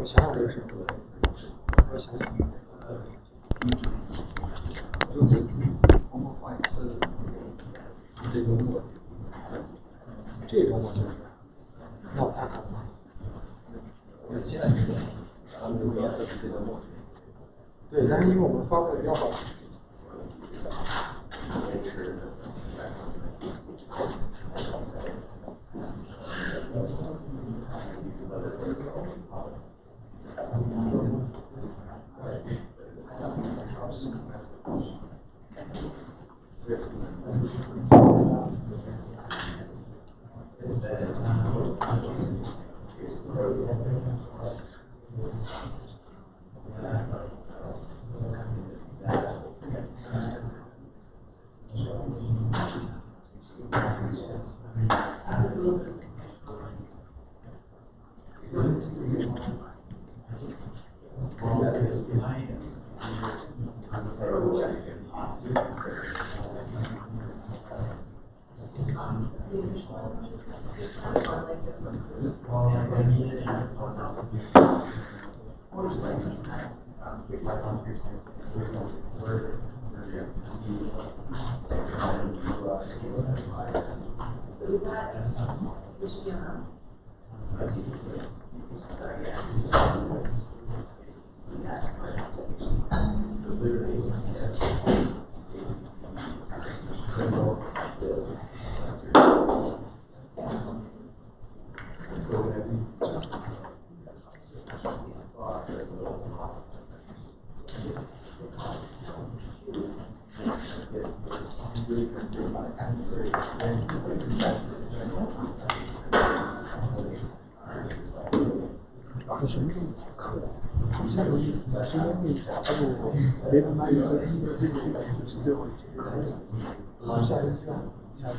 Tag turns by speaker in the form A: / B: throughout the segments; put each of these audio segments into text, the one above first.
A: 我想想这个事情，我想想。这种我就是，那我看看吧。对，但是因为我们发过要求。什么时候讲课？下周一，今天会别他妈这个是最后一节课。下周一，下周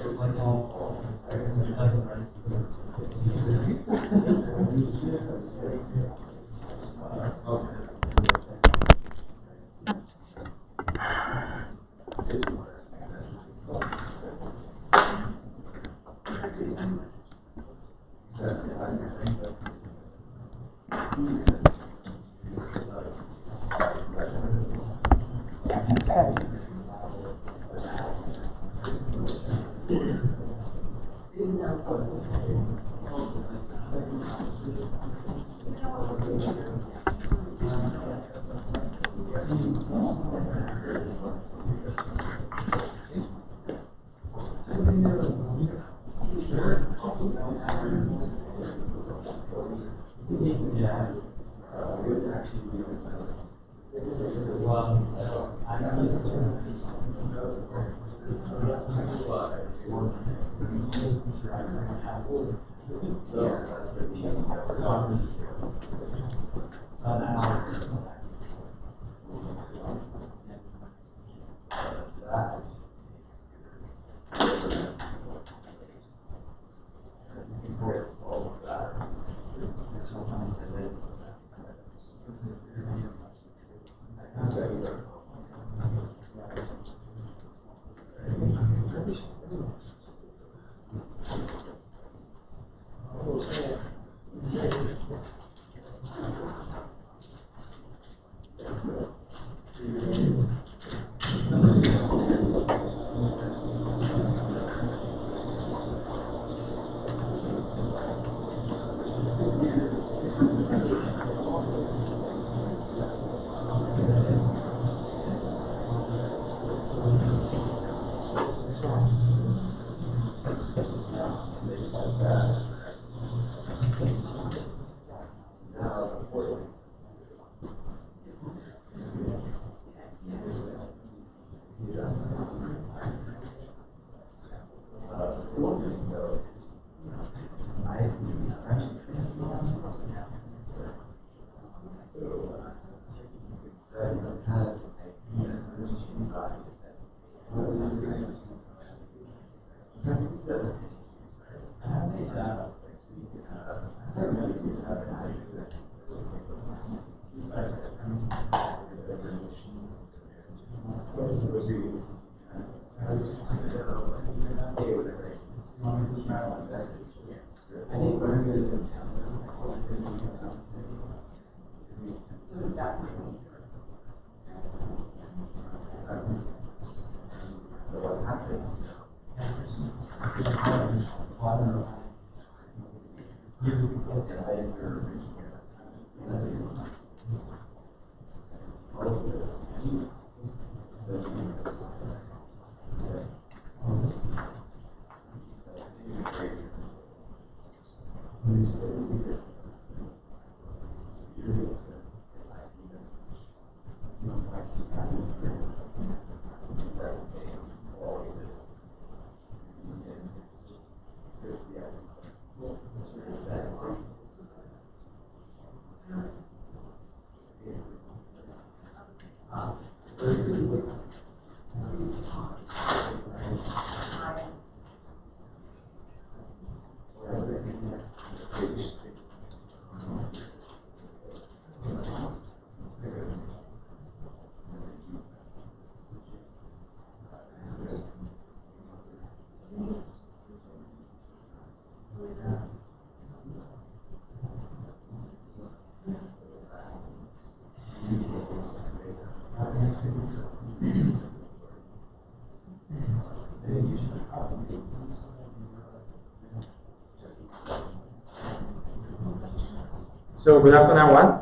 B: So good afternoon, everyone.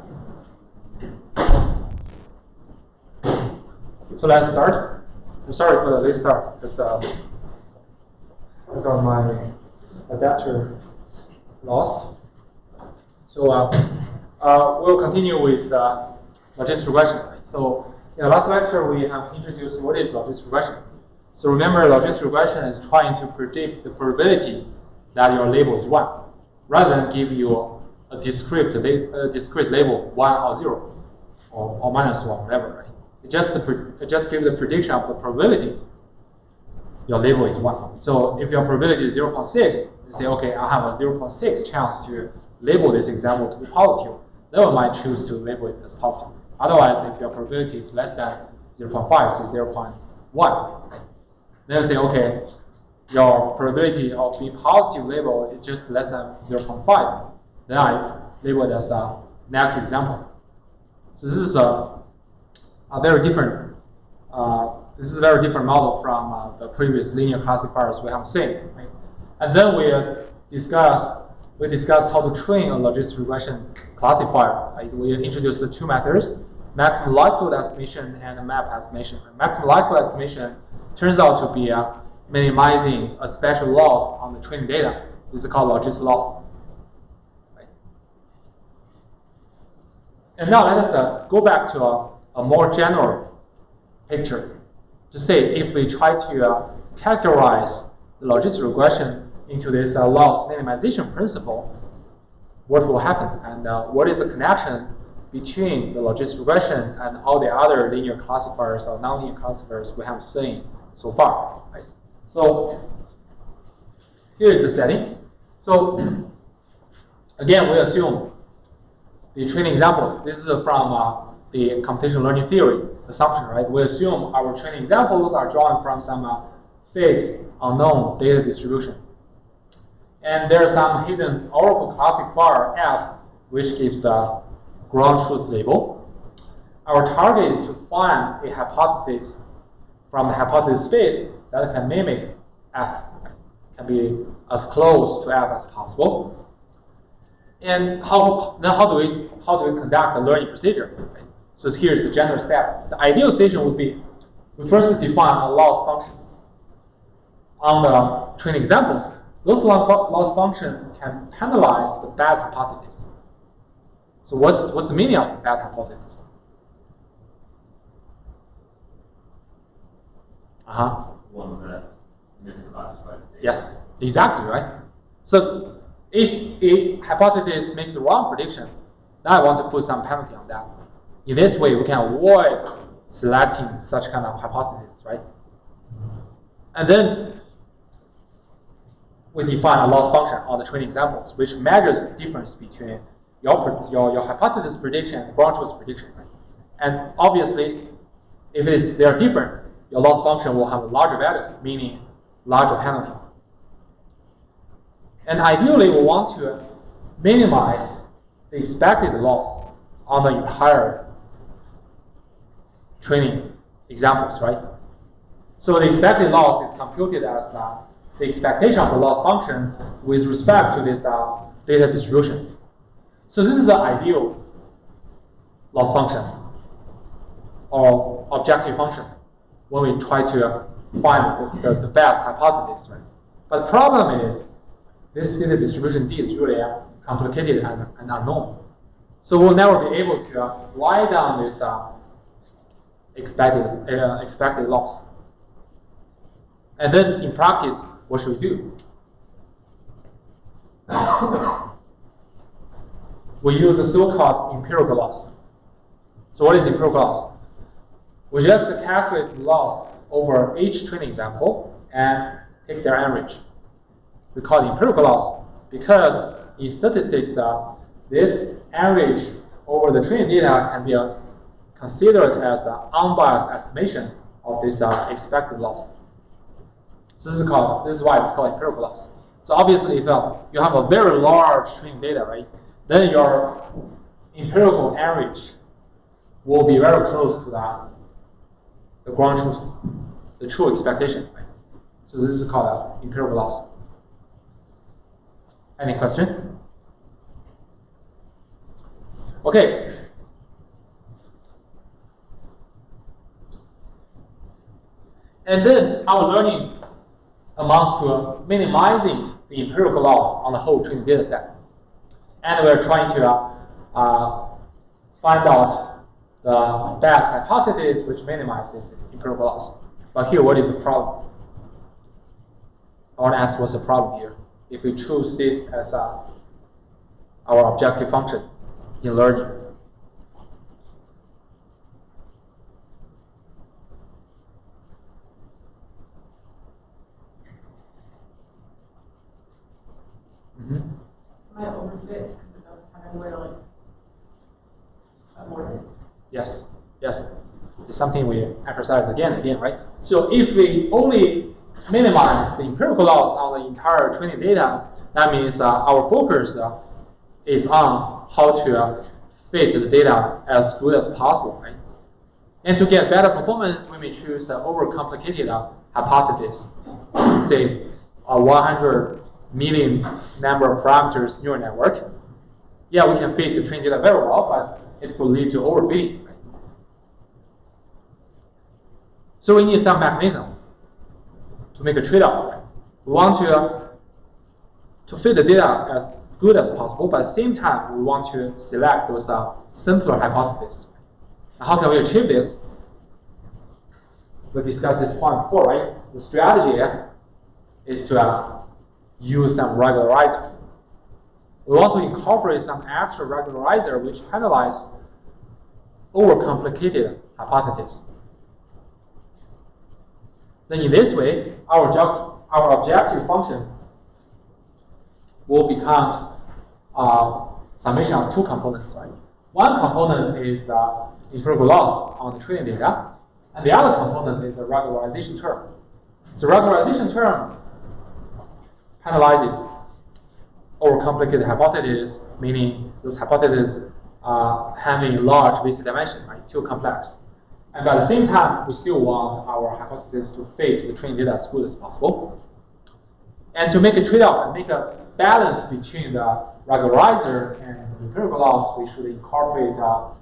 B: So let's start. I'm sorry for the late start because I got my adapter lost. So we'll continue with the logistic regression. So in the last lecture, we have introduced what is logistic regression. So remember, logistic regression is trying to predict the probability that your label is 1, rather than give you a discrete label 1 or 0 or minus 1, whatever. Right? It just give the prediction of the probability your label is 1. So if your probability is 0.6, you say, okay, I have a 0.6 chance to label this example to be positive. Then we might choose to label it as positive. Otherwise, if your probability is less than 0.5, say 0.1, right? Then we say, okay, your probability of being positive label is just less than 0.5. Then I label it as a negative example. So this is a very different. This is a very different model from the previous linear classifiers we have seen. Right? And then we discussed how to train a logistic regression classifier. Right? We introduced the two methods: maximum likelihood estimation and map estimation. Maximum likelihood estimation turns out to be minimizing a special loss on the training data. This is called logistic loss. And now let us go back to a more general picture to say if we try to categorize the logistic regression into this loss minimization principle, what will happen? And what is the connection between the logistic regression and all the other linear classifiers or nonlinear classifiers we have seen so far? Right? So here is the setting. So again, we assume the training examples. This is from the computational learning theory assumption, right? We assume our training examples are drawn from some fixed, unknown data distribution. And there's some hidden oracle classifier F, which gives the ground truth label. Our target is to find a hypothesis from the hypothesis space that can mimic F, can be as close to F as possible. And how do we conduct the learning procedure? Right? So here's the general step. The ideal situation would be we first define a loss function on the training examples. Those loss function can penalize the bad hypothesis. So what's the meaning of the bad hypothesis?
C: One that misclassifies data.
B: Yes, exactly, right? So if a hypothesis makes a wrong prediction, then I want to put some penalty on that. In this way, we can avoid selecting such kind of hypothesis, right? And then we define a loss function on the training examples, which measures the difference between your hypothesis prediction and the ground truth prediction. Right? And obviously, if they are different, your loss function will have a larger value, meaning larger penalty. And ideally, we want to minimize the expected loss on the entire training examples, right? So the expected loss is computed as the expectation of the loss function with respect to this data distribution. So this is the ideal loss function or objective function when we try to find the best hypothesis, right? But the problem is this data distribution D is really complicated and unknown. So we'll never be able to write down this expected loss. And then in practice, what should we do? We use a so-called empirical loss. So what is empirical loss? We just calculate the loss over each training example and take their average. We call it empirical loss because in statistics, this average over the training data can be considered as an unbiased estimation of this expected loss. So this is why it's called empirical loss. So obviously, if you have a very large training data, right, then your empirical average will be very close to the ground truth, the true expectation. Right? So this is called empirical loss. Any question? Okay. And then our learning amounts to minimizing the empirical loss on the whole training data set. And we're trying to find out the best hypothesis which minimizes empirical loss. But here, what is the problem? I want to ask what's the problem here? If we choose this as our objective function in learning.
D: Might overfit because it doesn't have anywhere to like avoid it.
B: Yes, yes. It's something we emphasize again and again, right? So if we only minimize the empirical loss on the entire training data, that means our focus is on how to fit the data as good as possible, right? And to get better performance, we may choose an overcomplicated hypothesis, say a 100 million number of parameters neural network. Yeah, we can fit the training data very well, but it could lead to overfitting. Right? So we need some mechanism to make a trade-off. Right? We want to fit the data as good as possible, but at the same time, we want to select those simpler hypotheses. Now, how can we achieve this? We discussed this point before, right? The strategy is to use some regularizer. We want to incorporate some extra regularizer which penalize overcomplicated hypotheses. Then in this way, our objective function will become summation of two components, right? One component is the empirical loss on the training data, and the other component is a regularization term. So regularization term penalizes overcomplicated hypotheses, meaning those hypotheses having large VC dimension, right? Too complex. And at the same time, we still want our hypothesis to fit the training data as good as possible. And to make a trade-off and make a balance between the regularizer and the empirical loss, we should incorporate a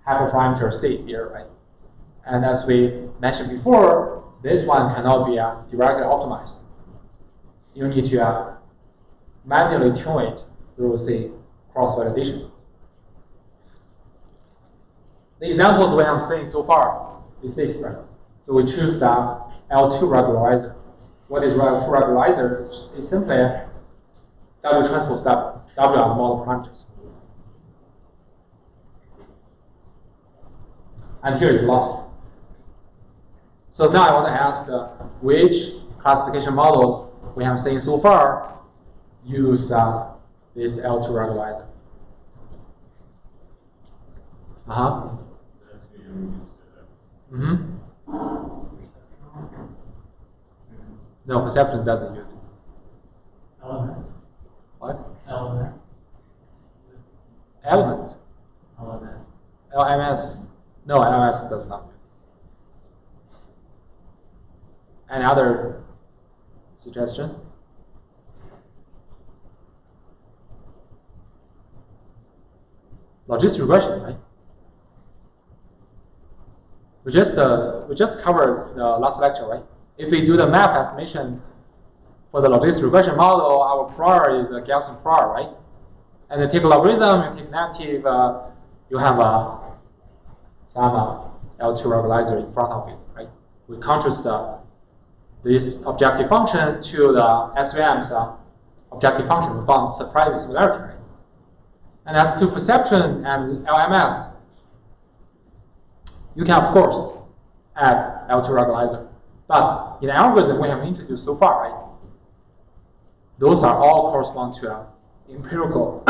B: hyperparameter C here, right? And as we mentioned before, this one cannot be directly optimized. You need to manually tune it through, say, cross-validation. The examples we have seen so far is this, right? So we choose the L2 regularizer. What is L2 regularizer? It's simply W transpose W. W are the model parameters. And here is loss. So now I want to ask which classification models we have seen so far use this L2 regularizer. No, perception doesn't use it.
E: LMS.
B: What?
E: LMS.
B: Elements.
E: LMS.
B: LMS. No, LMS does not use it. Any other suggestion? logistic regression, right? We just covered the last lecture, right? If we do the map estimation for the logistic regression model, our prior is a Gaussian prior, right? And you take a logarithm, you take negative, you have some L2 regularization in front of it, right? We contrast this objective function to the SVM's objective function. We found surprising similarity, right? And as to perception and LMS, you can, of course, add L2 regularization. But in the algorithm we have introduced so far, right, those are all correspond to empirical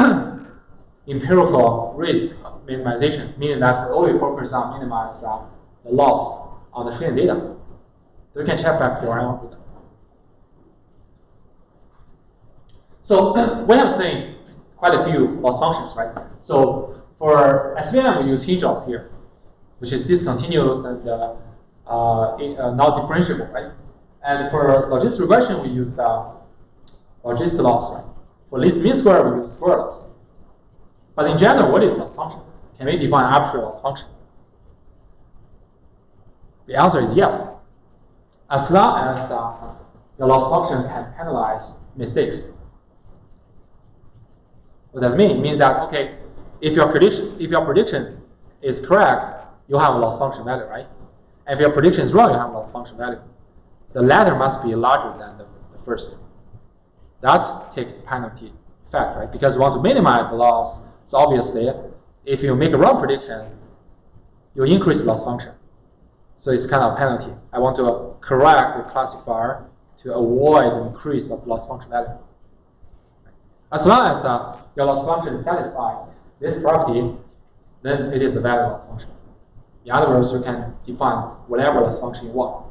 B: risk minimization, meaning that we only focus on minimize the loss on the training data. So you can check back your algorithm. So we have seen quite a few loss functions, right? So for SVM, we use hinge loss here, which is discontinuous and not differentiable, right? And for logistic regression, we use the logistic loss, right? For least mean square, we use square loss. But in general, what is loss function? Can we define arbitrary loss function? The answer is yes. As long as the loss function can penalize mistakes. What does it mean? It means that, okay, if your prediction is correct, you have a loss function value, right? And if your prediction is wrong, you have a loss function value. The latter must be larger than the first. That takes penalty effect, right? Because you want to minimize the loss. So obviously, if you make a wrong prediction, you increase the loss function. So it's kind of a penalty. I want to correct the classifier to avoid the increase of loss function value. As long as your loss function satisfies this property, then it is a valid loss function. In other words, you can define whatever loss function you want.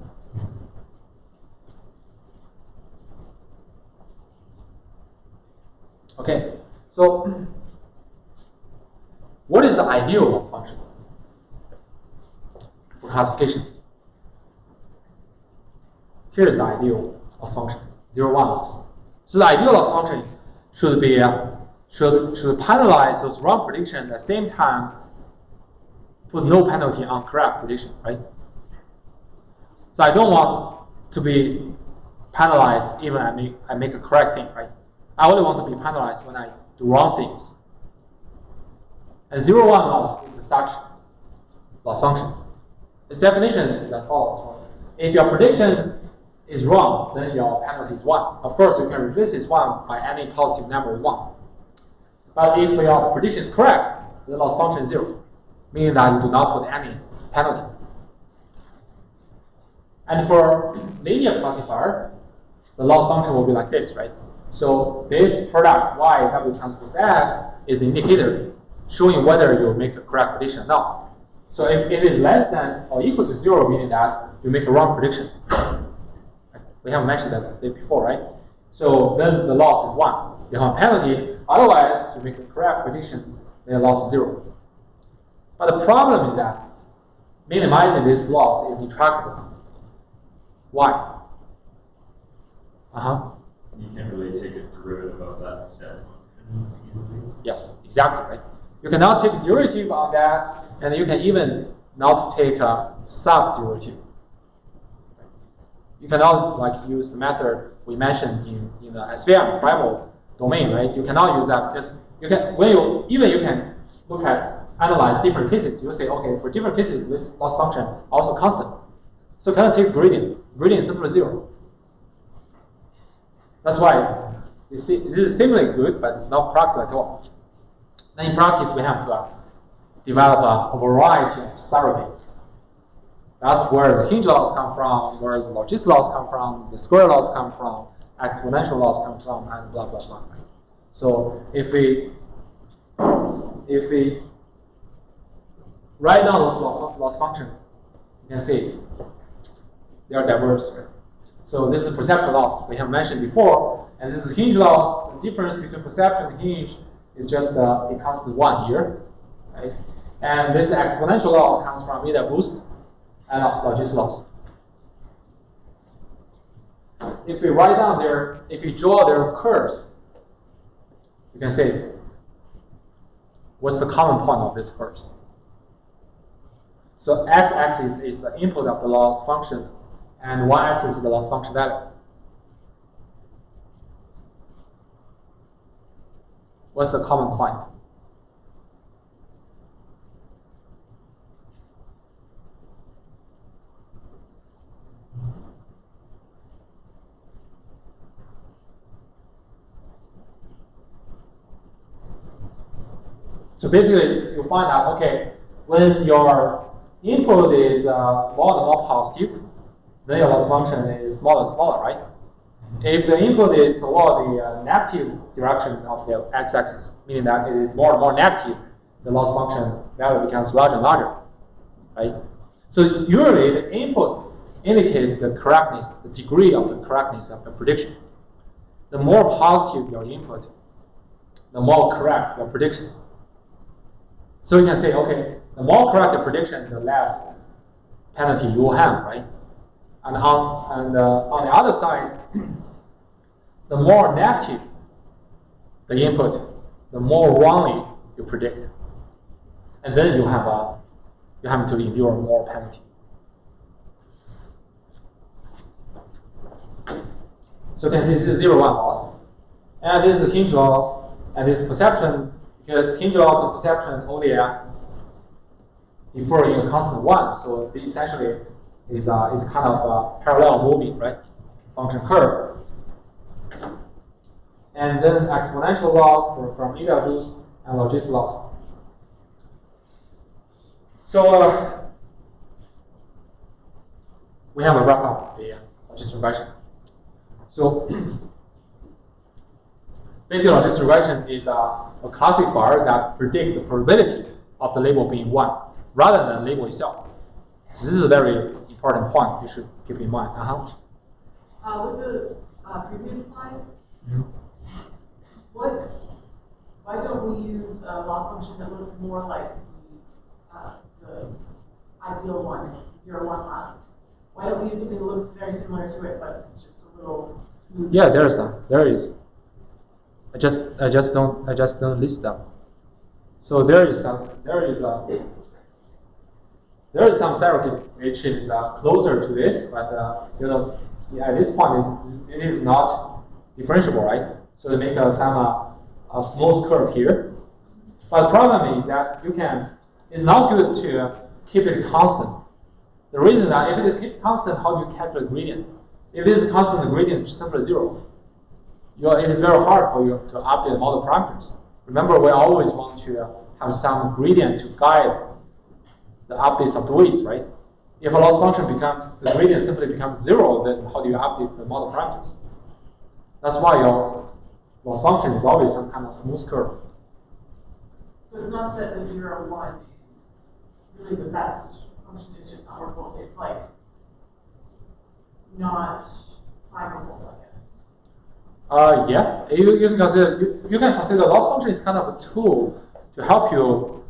B: Okay, so what is the ideal loss function for classification? Here is the ideal loss function, 0, 1 loss. So the ideal loss function should be should penalize those wrong predictions at the same time put no penalty on correct prediction, right? So I don't want to be penalized even I make a correct thing, right? I only want to be penalized when I do wrong things. And 0, 1 loss is such loss function. Its definition is as follows. If your prediction is wrong, then your penalty is 1. Of course, you can replace this 1 by any positive number you want. But if your prediction is correct, the loss function is 0, meaning that you do not put any penalty. And for linear classifier, the loss function will be like this, right? So this product y w transpose x is the indicator showing whether you make a correct prediction or not. So if it is less than or equal to 0, meaning that you make a wrong prediction. We have mentioned that before, right? So then the loss is 1. You have a penalty. Otherwise, you make a correct prediction, then the loss is 0. But the problem is that minimizing this loss is intractable. Why?
C: You can't really take a derivative of that step function easily.
B: Yes, exactly, right? You cannot take a derivative on that, and you can even not take a sub-derivative. You cannot use the method we mentioned in the SVM primal domain, right? You cannot use that because you can you can look at analyze different cases. You say, okay, for different cases, this loss function also constant. So cannot take gradient. Gradient is simply 0. That's why you see this is seemingly good, but it's not practical at all. Then in practice, we have to develop a variety of surrogates. That's where the hinge loss come from, where the logistic loss come from, the square loss come from, exponential loss come from, and blah blah blah. So if we write down those loss function, you can see they are diverse. Right? So this is perceptual loss we have mentioned before, and this is hinge loss. The difference between perception and hinge is just a constant 1 here, right? And this exponential loss comes from either boost and logistic loss. If we write down if we draw their curves, you can see what's the common point of these curves? So x-axis is the input of the loss function, and y-axis is the loss function value. What's the common point? So basically, you find out, okay, when your input is more and more positive, then your loss function is smaller and smaller, right? If the input is toward the negative direction of the x-axis, meaning that it is more and more negative, the loss function value becomes larger and larger, right? So usually the input indicates the correctness, the degree of the correctness of the prediction. The more positive your input, the more correct your prediction. So you can say, okay, the more correct the prediction, the less penalty you will have, right? And on the other side, the more negative the input, the more wrongly you predict, and then you have to endure more penalty. So you can see this is 0, 1 loss, and this is hinge loss, and this is perception, because hinge loss and perception only differ in a constant 1, so this essentially is kind of a parallel moving, right, function curve. And then exponential loss from india boost and logis loss. So we have a wrap up the logis regression. So basically, logis regression is a classifier that predicts the probability of the label being 1 rather than the label itself. So this is a very important point you should keep in mind.
D: With the previous slide, why don't we use a loss function that looks more like the ideal one, 0, 1 loss? Why don't we use something that looks very similar to it, but it's just a little smoother?
B: Yeah, there is. I just don't list them. So there is some stereotype which is closer to this, but at this point it is not differentiable, right? So they make some smooth curve here. But the problem is that it's not good to keep it constant. The reason that if it is kept constant, how do you calculate gradient? If it is constant, the gradient is simply 0. It is very hard for you to update model parameters. Remember, we always want to have some gradient to guide the updates of the weights, right? If a loss function the gradient simply becomes 0, then how do you update the model parameters? That's why your loss function is always some kind of smooth curve.
D: So it's not that the 0, 1 is really the best function, it's just not workable. It's like not climbable, I guess.
B: Yeah, you can consider loss function is kind of a tool to help you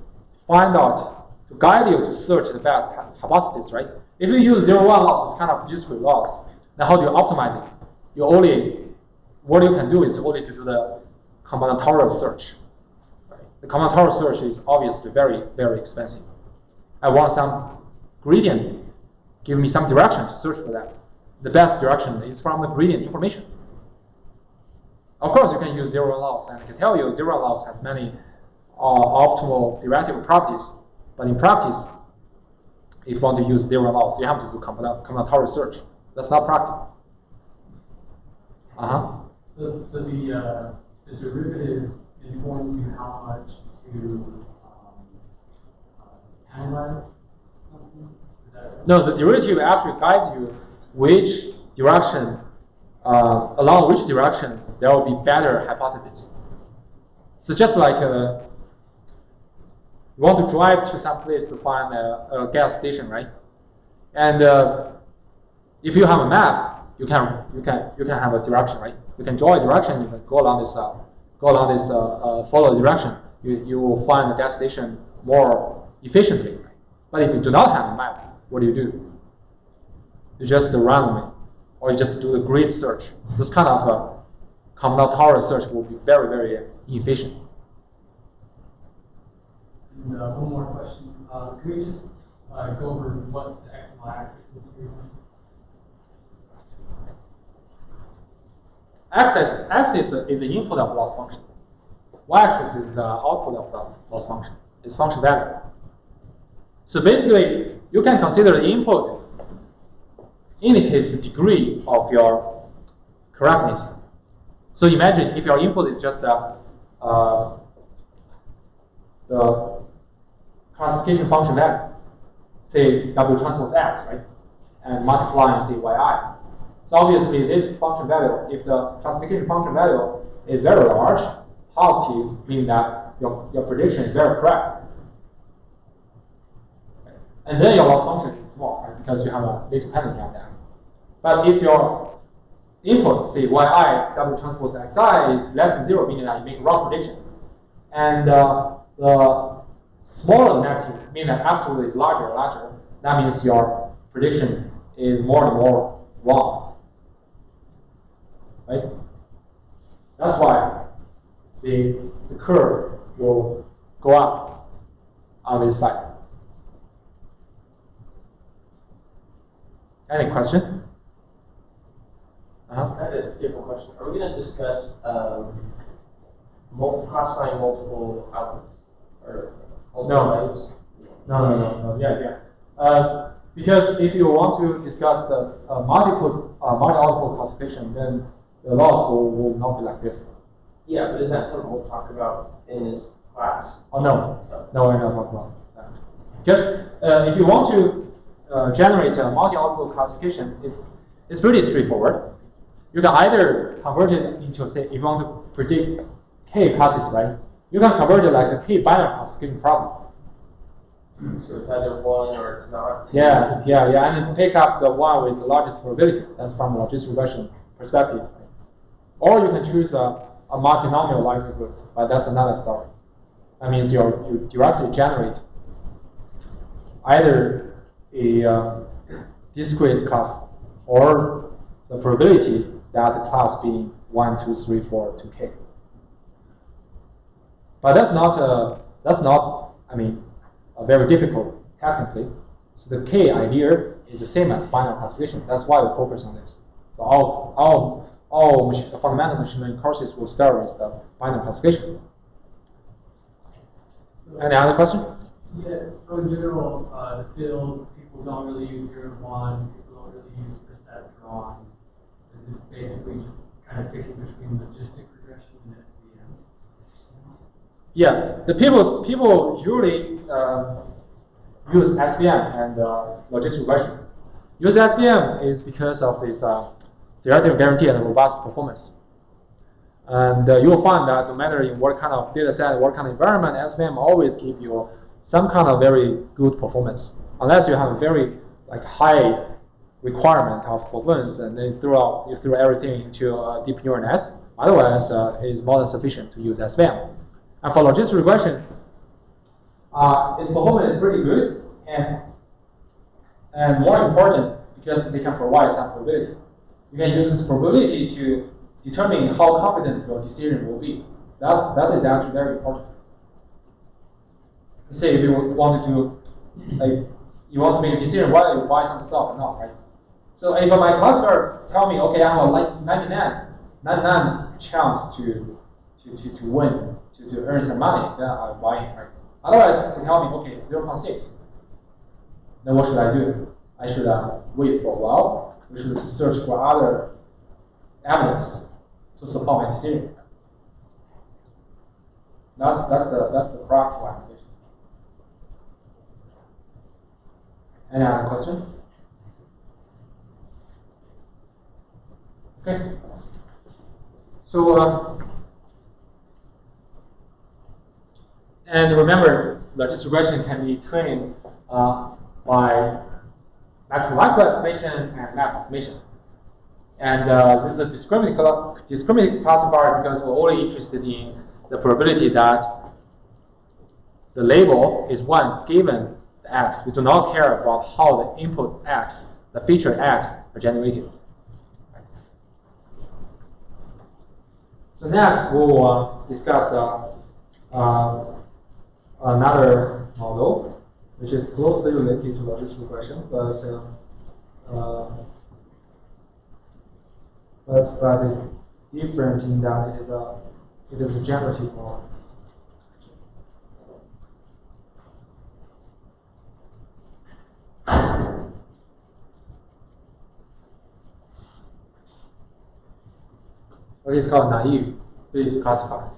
B: find out, to guide you to search the best hypothesis, right? If you use 0, 1 loss, it's kind of discrete loss. Then how do you optimize it? What you can do is only to do the combinatorial search. Right? The combinatorial search is obviously very, very expensive. I want some gradient, give me some direction to search for that. The best direction is from the gradient information. Of course, you can use 0, 1 loss, and I can tell you 0, 1 loss has many optimal theoretical properties. But in practice, if you want to use 0, 1 loss, you have to do combinatorial search. That's not practical.
E: So the derivative informs you how much to analyze something? Is that right?
B: No, the derivative actually guides you which direction, along which direction there will be better hypothesis. So just like you want to drive to some place to find a gas station, right? And if you have a map, you can have a direction, right? You can draw a direction. You can go along this follow the direction. You will find the gas station more efficiently. Right? But if you do not have a map, what do? You just randomly, or you just do the grid search. This kind of combinatorial search will be very, very inefficient.
E: one more question. Can we just go over what the x and y axis is here?
B: Axis is the input of loss function. Y-axis is the output of the loss function. It's function value. So basically, you can consider the input indicates the degree of your correctness. So imagine if your input is just the classification function value, say W transpose X, right? And multiply and say Yi. So obviously this function value, if the classification function value is very large, positive, meaning that your prediction is very correct. And then your loss function is small, right? Because you have a big dependency on that. But if your input, say Yi W transpose Xi is less than 0, meaning that you make a wrong prediction. And the smaller negative, meaning that absolute is larger, that means your prediction is more and more wrong. Right? That's why the curve will go up on this side. Any question?
F: I have a different question. Are we going to discuss classifying multiple outputs or multiple values?
B: No. Yeah. Because if you want to discuss the multi-output classification, then the loss will not be like this.
F: Yeah, but is that something we'll talk about in this class?
B: Oh no, we're not talking about that. Because if you want to generate a multi-output classification, it's pretty straightforward. You can either convert it into, say, if you want to predict k classes, right? You can convert it like a k binary classification problem.
F: So it's either 1 or it's not.
B: Yeah, and then pick up the one with the largest probability. That's from a logistic regression perspective. Or you can choose a multinomial likelihood, but that's another story. That means you directly generate either a discrete class or the probability that the class being 1, 2, 3, 4 to k. But that's not very difficult technically. So the k idea is the same as binary classification. That's why we focus on this. So all fundamental machine learning courses will start with the binary classification. Any other question?
E: Yeah, so in general, the field, people don't really use 0 and 1, people don't really use perceptron. Is it basically just kind of picking between logistic regression and SVM?
B: Yeah, the people usually use SVM and logistic regression. Use SVM is because of this theoretical guarantee and robust performance. And you will find that no matter in what kind of data set, what kind of environment, SVM always give you some kind of very good performance, unless you have a very high requirement of performance and then you throw everything into deep neural nets. Otherwise, it's more than sufficient to use SVM. And for logistic regression, its performance is pretty good, and more important, because they can provide some probability. You can use this probability to determine how confident your decision will be. That is actually very important. Let's say if you want to do, you want to make a decision whether you buy some stock or not, right? So if my classifier tell me, okay, I have a 99 chance to win, to earn some money, then I buy it, right? Otherwise, if you tell me, okay, 0.6, then what should I do? I should wait for a while. We should search for other evidence to support my decision. That's the practical applications. Any other question? Okay. So and remember, logistic regression can be trained by maximum likelihood estimation and map estimation. And this is a discriminant classifier because we're only interested in the probability that the label is 1 given the x. We do not care about how the input x, the feature x, are generated. So next, we'll discuss another model, which is closely related to logistic regression, but it's different in that it is a generative model. What is called naive Bayes classifier.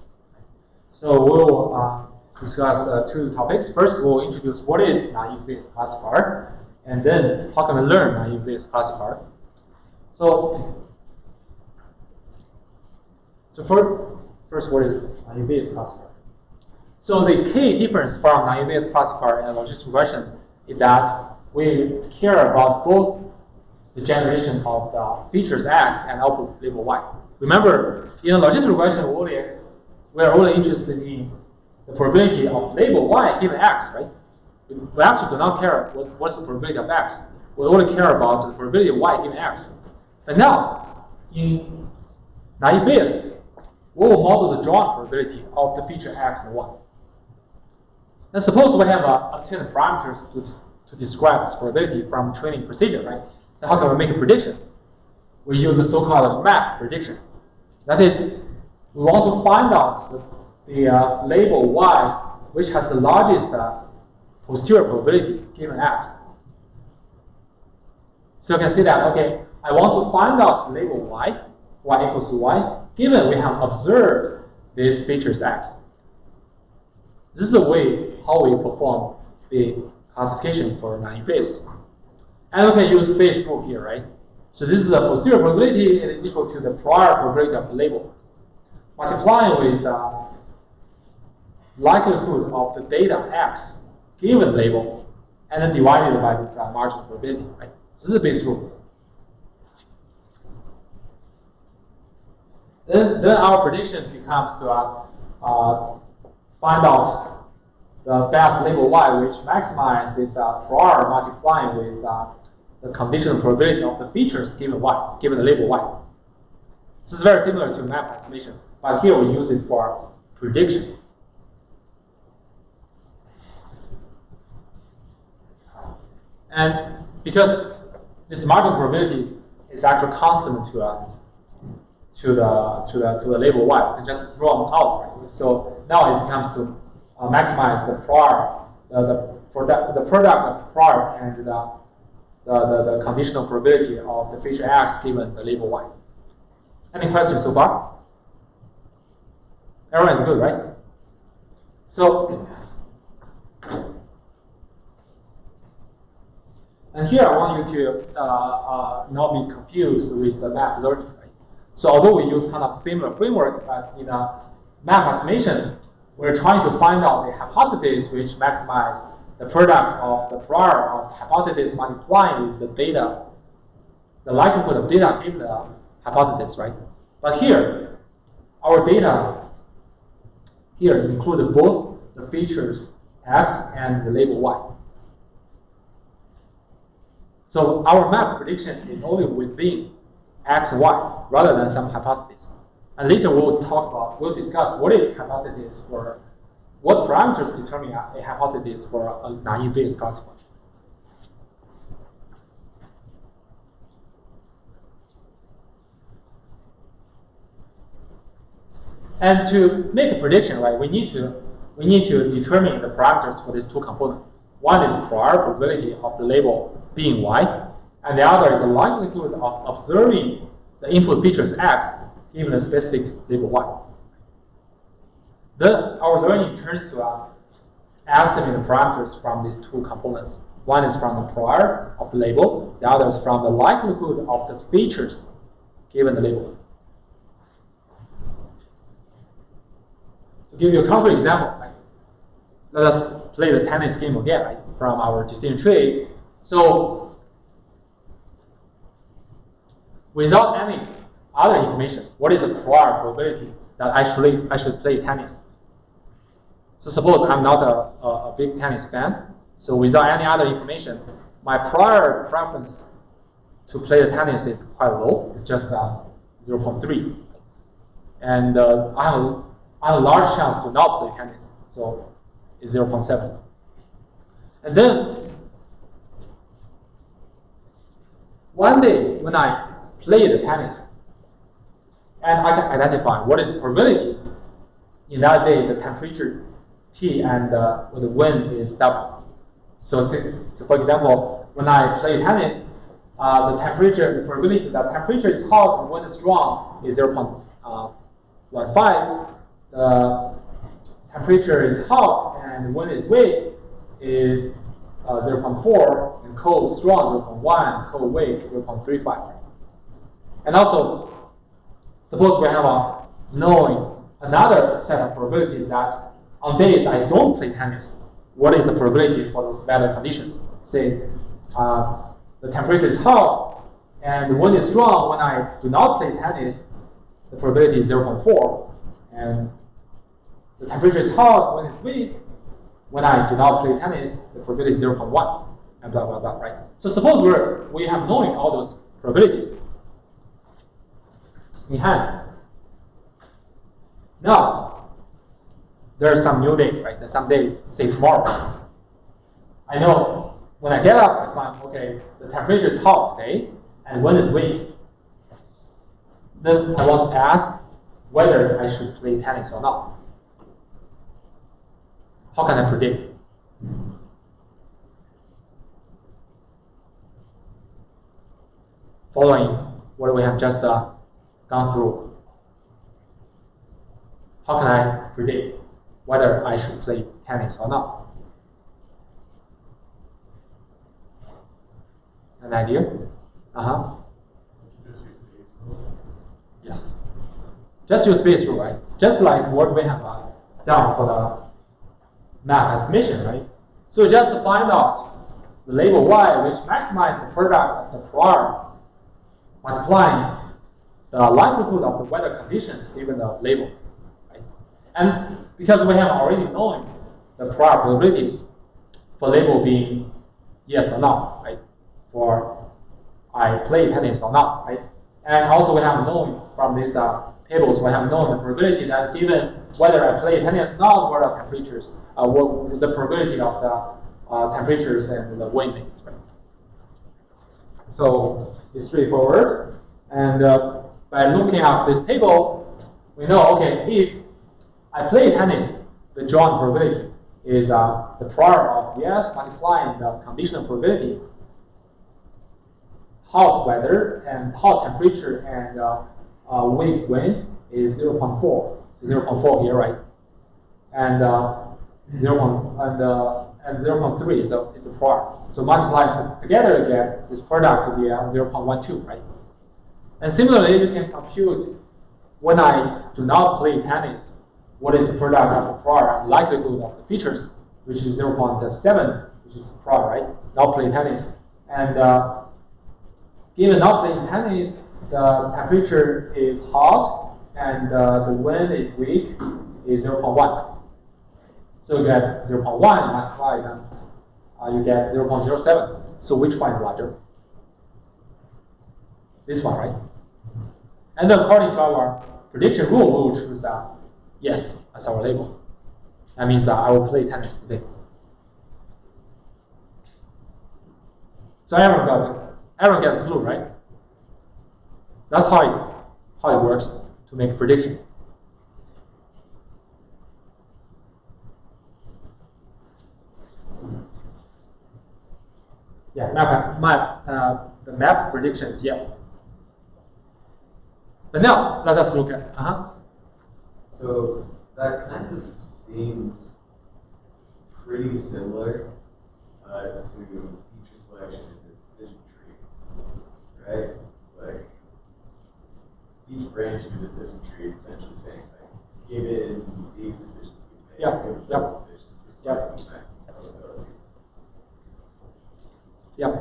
B: So we'll discuss two topics. First, we'll introduce what is naive Bayes classifier, and then how can we learn naive Bayes classifier. So first, what is naive Bayes classifier? So the key difference from naive Bayes classifier and logistic regression is that we care about both the generation of the features X and output label Y. Remember, in logistic regression, we're only interested in the probability of label Y given X, right? We actually do not care what's the probability of X. We only care about the probability of Y given X. But now, in naive Bayes, we will model the drawn probability of the feature X and Y. And suppose we have obtained parameters to describe this probability from training procedure, right? Then how can we make a prediction? We use the so-called map prediction. That is, we want to find out the label Y, which has the largest posterior probability given X. So you can see that, okay, I want to find out the label Y equals to Y, given we have observed these features X. This is the way how we perform the classification for naive Bayes. And we can use Bayes rule here, right? So this is a posterior probability, it is equal to the prior probability of the label, multiplying with the likelihood of the data X given label, and then divided by this marginal probability, right? This is a Bayes rule. Then our prediction becomes to find out the best label Y, which maximizes this prior multiplying with the conditional probability of the features given Y, given the label Y. This is very similar to map estimation, but here we use it for prediction. And because this marginal probability is actually constant to the label Y, we can just throw them out. Right? So now it becomes to maximize the prior, the product of prior and the conditional probability of the feature X given the label Y. Any questions so far? Everyone is good, right? So, and here I want you to not be confused with the map learning. Right? So although we use kind of similar framework, but in map estimation, we're trying to find out the hypothesis which maximizes the product of the prior of hypothesis multiplying with the data, the likelihood of data given the hypothesis, right? But here, our data here include both the features X and the label Y. So our map prediction is only within X and Y rather than some hypothesis. And later we'll discuss what is hypothesis for, what parameters determine a hypothesis for a naive Bayes classifier. And to make a prediction, right, we need to determine the parameters for these two components. One is prior probability of the label being Y, and the other is the likelihood of observing the input features X given a specific label Y. Then our learning turns to estimate the parameters from these two components. One is from the prior of the label, the other is from the likelihood of the features given the label. To give you a concrete example, right? Let us play the tennis game again, right? From our decision tree. So without any other information, what is the prior probability that I should play tennis? So suppose I'm not a big tennis fan, so without any other information, my prior preference to play the tennis is quite low. It's just 0.3. And I have a large chance to not play tennis, so it's 0.7. And then one day when I play the tennis, and I can identify what is the probability in that day the temperature T and the wind is double. So for example, when I play tennis, the probability that temperature is hot and wind is strong is 0.15. The temperature is hot and wind is weak is 0.4, and cold strong 0.1, cold weak 0.35. And also, suppose we have another set of probabilities that on days I don't play tennis, what is the probability for those weather conditions? Say the temperature is hot and the wind is strong when I do not play tennis, the probability is 0.4, and the temperature is hot when it's weak. When I do not play tennis, the probability is 0.1, and blah, blah, blah, right? So suppose we have knowing all those probabilities in hand. Now, there's some new day, right? There's some day, say tomorrow. I know when I get up, I find, okay, the temperature is hot today, and wind is weak. Then I want to ask whether I should play tennis or not. How can I predict? Following what we have just gone through, how can I predict whether I should play tennis or not? An idea? Yes. Just use base rule, right? Just like what we have done for the map estimation, right? So just find out the label y, which maximizes the product of the prior multiplying the likelihood of the weather conditions given the label, right? And because we have already known the prior probabilities for label being yes or no, right? For I play tennis or not, right? And also we have known from these tables, we have known the probability that given whether I play tennis or not, what are temperatures, what is the probability of the temperatures and the wind is, right? So it's straightforward. And by looking at this table, we know, okay, if I play tennis, the drawn probability is the prior of yes multiplying the conditional probability, hot weather and hot temperature and weak wind is 0.4. So 0.4 here, right? And 0.3 is a prior. So multiply together you get this product to be 0.12, right? And similarly, you can compute when I do not play tennis, what is the product of the prior and likelihood of the features, which is 0.7, which is prior, right? Not play tennis. And given not playing tennis, the temperature is hot and the wind is weak, is 0.1. So you get 0.1 multiply them, you get 0.07. So which one is larger? This one, right? And according to our prediction rule, we will choose yes as our label. That means I will play tennis today. So everyone get the clue, right? That's how it works to make a prediction. Yeah, the map predictions, yes. But now let us look at.
F: So that kind of seems pretty similar to feature selection in the decision tree, right? It's like each branch of the decision tree is essentially the same thing. Given these decisions we make, given those decisions, we're selecting maximum probability.
B: Yep.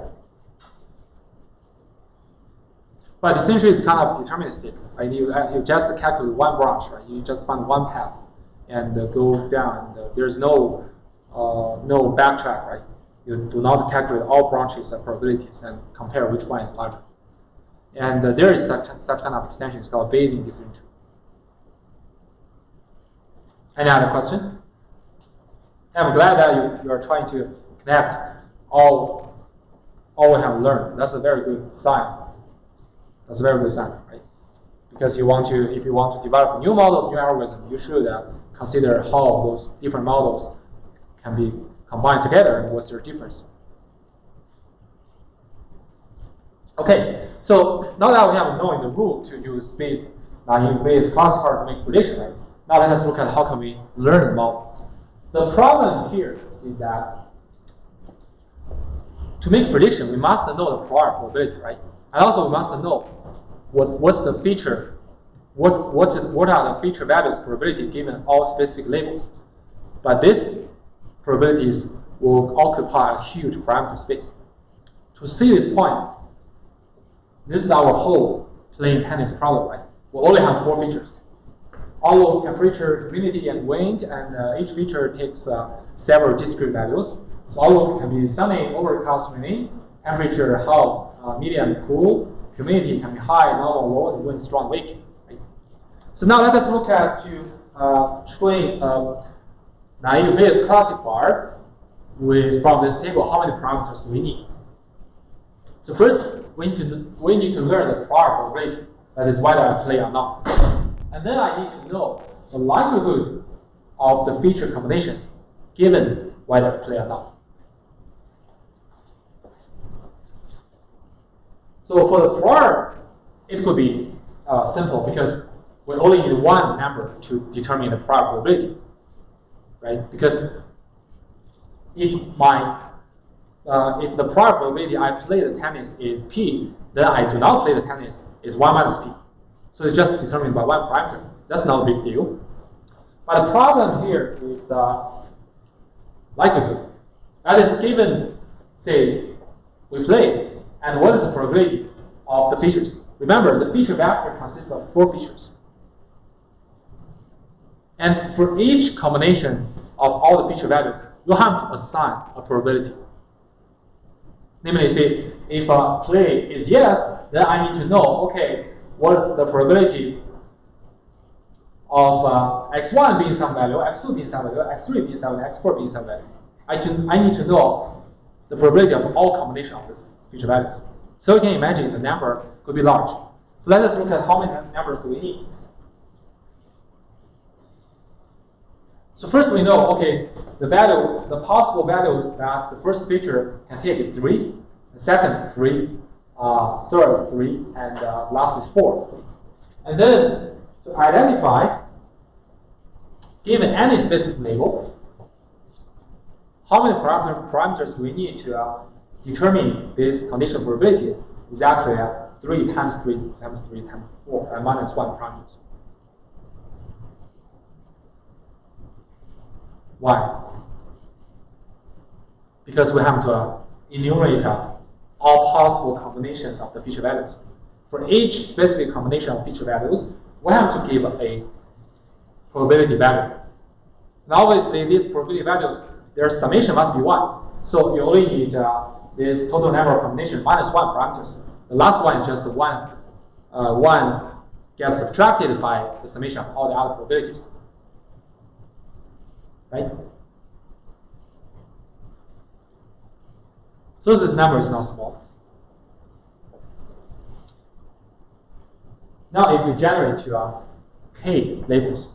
B: But essentially, it's kind of deterministic, right? You just calculate one branch, right? You just find one path and go down. And, there's no backtrack, right? You do not calculate all branches and probabilities and compare which one is larger. And there is such kind of extension. It's called Bayesian decision tree. Any other question? I'm glad that you are trying to connect all we have learned. That's a very good sign. That's a very good sign, right? Because if you want to develop new models, new algorithms, you should consider how those different models can be combined together and what's their difference. Okay, so now that we have known the rule to use Bayes' classifier to make prediction, right? Now let us look at how can we learn the model. The problem here is that to make prediction, we must know the prior probability, right? And also we must know what's the feature, what are the feature values probability given all specific labels. But these probabilities will occupy a huge parameter space. To see this point, this is our whole plane tennis problem, right? We only have 4 features. Although temperature, humidity, and wind, and each feature takes several discrete values. So although it can be sunny, overcast, rainy, temperature hot, medium, cool, humidity can be high, normal, low, and wind strong, weak. Right? So now let us look at to train a naive Bayes classifier from this table. How many parameters do we need? So first, we need to learn the prior probability, that is whether I play or not. And then I need to know the likelihood of the feature combinations given whether I play or not. So for the prior, it could be simple because we only need one number to determine the prior probability, right? Because if the prior probability I play the tennis is p, then I do not play the tennis is 1 minus p. So it's just determined by one parameter. That's not a big deal. But the problem here is the likelihood. That is given, say, we play, and what is the probability of the features? Remember, the feature vector consists of 4 features. And for each combination of all the feature values, you have to assign a probability. Namely, say, if a play is yes, then I need to know, okay, what the probability of x1 being some value, x2 being some value, x3 being some value, x4 being some value. I need to know the probability of all combination of these feature values. So you can imagine the number could be large. So let us look at how many numbers do we need. So first we know, okay, the possible values that the first feature can take is 3, the second 3, third 3, and last is 4. And then to identify, given any specific label, how many parameters we need to determine this conditional probability is actually 3 times 3 times 3 times 4, and minus 1 parameters. Why? Because we have to enumerate all possible combinations of the feature values. For each specific combination of feature values, we have to give a probability value. And obviously, these probability values, their summation must be 1. So you only need this total number of combinations minus 1 parameters. The last one is just one gets subtracted by the summation of all the other probabilities. Right? So this number is not small. Now if we generate k labels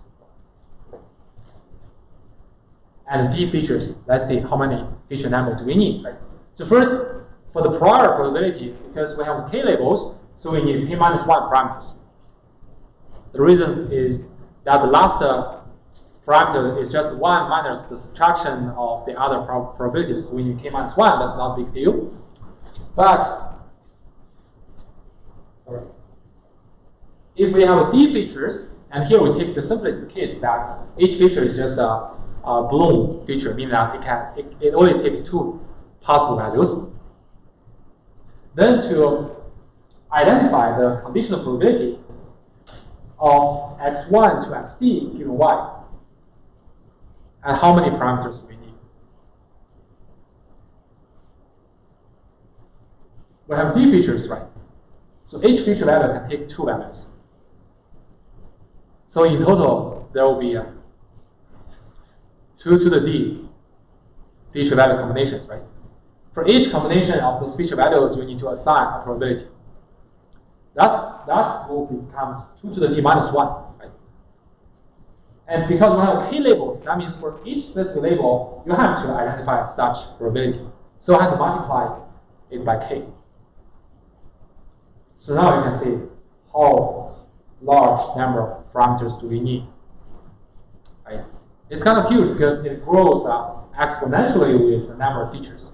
B: and d features, let's see how many feature number do we need. Right? So first, for the prior probability, because we have k labels, so we need k minus 1 parameters. The reason is that the last parameter is just 1 minus the subtraction of the other probabilities. We need k minus 1, that's not a big deal. But if we have d features, and here we take the simplest case that each feature is just a Bloom feature, meaning that it only takes 2 possible values. Then to identify the conditional probability of x1 to xd given y, and how many parameters we need. We have d features, right? So each feature value can take 2 values. So in total, there will be 2 to the d feature value combinations, right? For each combination of those feature values, you need to assign a probability. That rule becomes 2 to the d minus 1, right? And because we have k labels, that means for each specific label, you have to identify such probability. So I have to multiply it by k. So now you can see how large number of parameters do we need. Right? It's kind of huge because it grows exponentially with the number of features.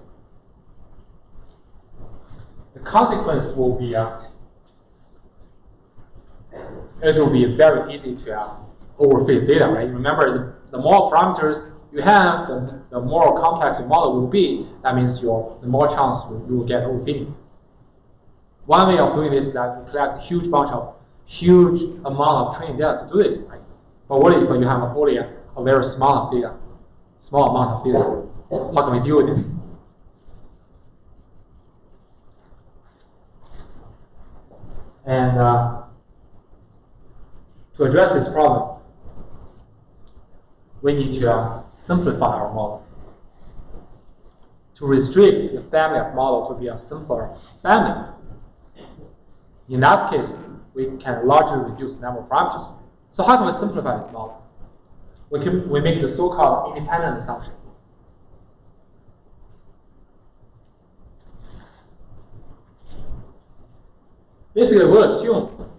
B: The consequence will be it will be very easy to overfit data, right? Remember, the more parameters you have, the more complex your model will be. That means the more chance you will get overfitting. One way of doing this is that you collect huge amount of training data to do this, right? But what if you have only a very small amount of data? How can we deal with this? And to address this problem, we need to simplify our model. To restrict the family of model to be a simpler family. In that case, we can largely reduce the number of parameters. So how can we simplify this model? We make the so-called independent assumption. Basically, we'll assume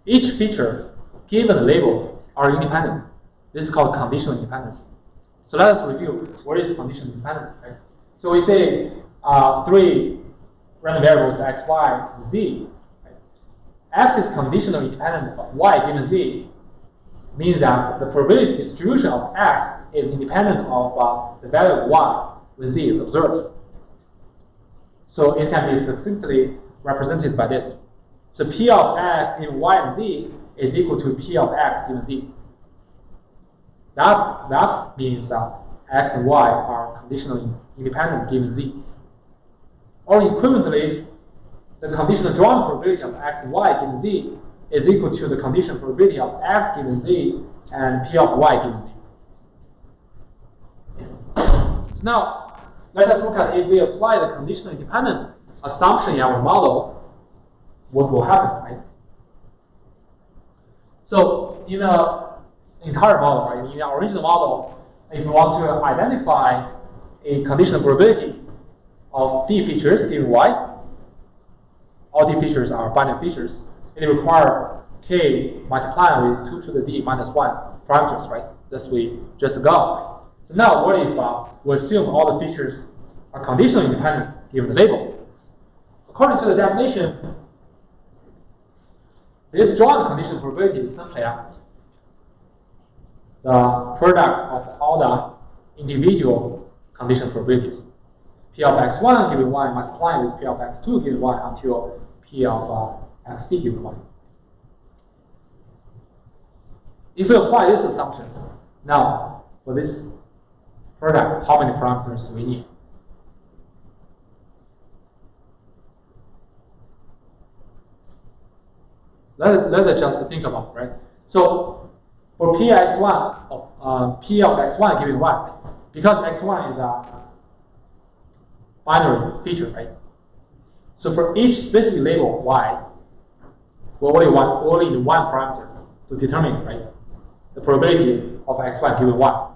B: each feature given the label are independent. This is called conditional independence. So let us review what is conditional independence. Right? So we say 3 random variables x, y, and z. Right? X is conditionally independent of y given z. Means that the probability distribution of x is independent of the value of y when z is observed. So it can be succinctly represented by this. So P of x given y and z is equal to P of x given z. That means x and y are conditionally independent given z. Or equivalently, the conditional drawing probability of x and y given z is equal to the conditional probability of x given z and P of y given z. So now, let us look at if we apply the conditional independence assumption in our model, what will happen, right? So in the entire model, right, in our original model, if we want to identify a conditional probability of d features given y, all d features are binary features, it requires k multiplied with 2 to the d minus 1 parameters, right? This we just got. So now what if we assume all the features are conditionally independent given the label? According to the definition, this drawn conditional probability is simply the product of all the individual conditional probabilities. P of x1 given y multiplied with P of x2 given y until P of xd given y. If we apply this assumption, now for this product, how many parameters do we need? Let's just think about it, right? So for Px1 of P of x1 given y, because x1 is a binary feature, right? So for each specific label y, we only want only one parameter to determine, right, the probability of x1 given y.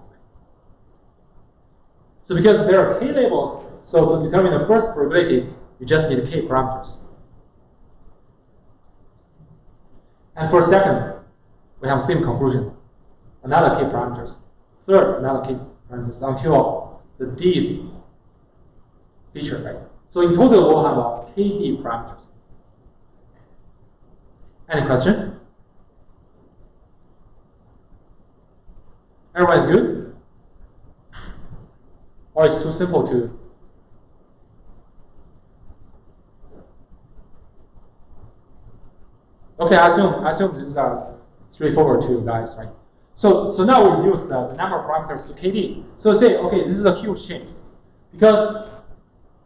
B: So because there are k labels, so to determine the first probability, you just need k parameters. And for second, we have same conclusion, another k parameters. Third, another k parameters until the d feature, right? So in total, we'll have kd parameters. Any question? Everyone is good? Or it's too simple to? Okay, I assume this is straightforward to you guys, right? So now we reduce the number of parameters to kd. So say, okay, this is a huge change because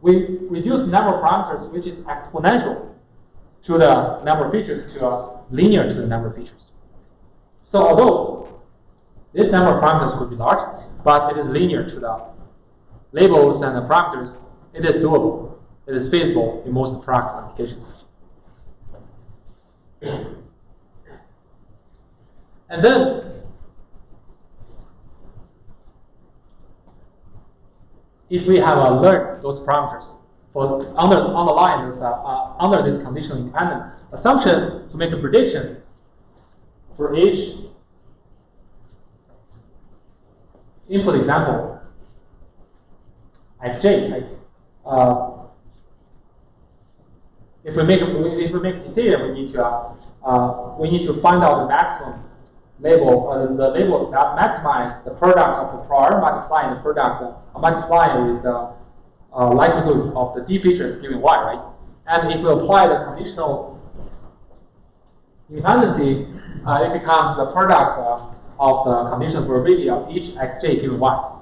B: we reduce the number of parameters which is exponential to the number of features to linear to the number of features. So although this number of parameters could be large, but it is linear to the labels and the parameters, it is doable. It is feasible in most practical applications. And then, if we have learned those parameters for underlying those, under this conditional independent assumption to make a prediction for each input example, xj, if we make a decision, we need to find out the maximum label, the label that maximize the product of the prior multiplying the product, multiplying with the likelihood of the d features given y, right? And if we apply the conditional independency, it becomes the product of the conditional probability of each xj given y.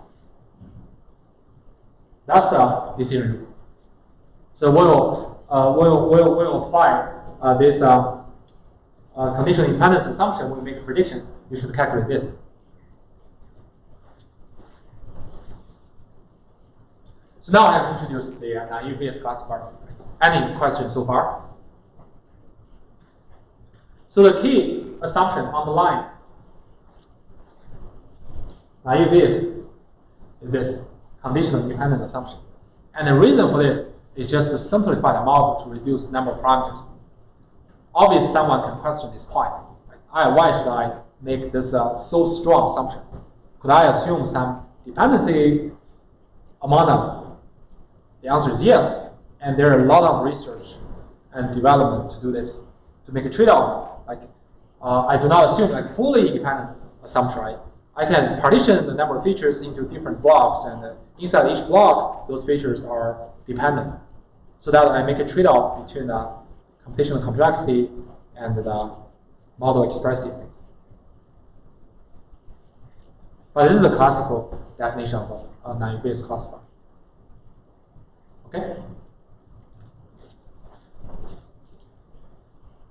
B: That's the decision. So we'll apply this conditional independence assumption. When we make a prediction, you should calculate this. So now I have introduced the naive-Bayes classifier. Any questions so far? So the key assumption underlying naive-Bayes is this conditional independent assumption. And the reason for this is just to simplify the model to reduce the number of parameters. Obviously, someone can question this point. Right? Why should I make this so strong assumption? Could I assume some dependency among them? The answer is yes. And there are a lot of research and development to do this, to make a trade-off. Like, I do not assume like fully independent assumption, right? I can partition the number of features into different blocks, and inside each block, those features are dependent. So that I make a trade-off between the computational complexity and the model expressiveness. But this is a classical definition of a naive-Bayes classifier. Okay?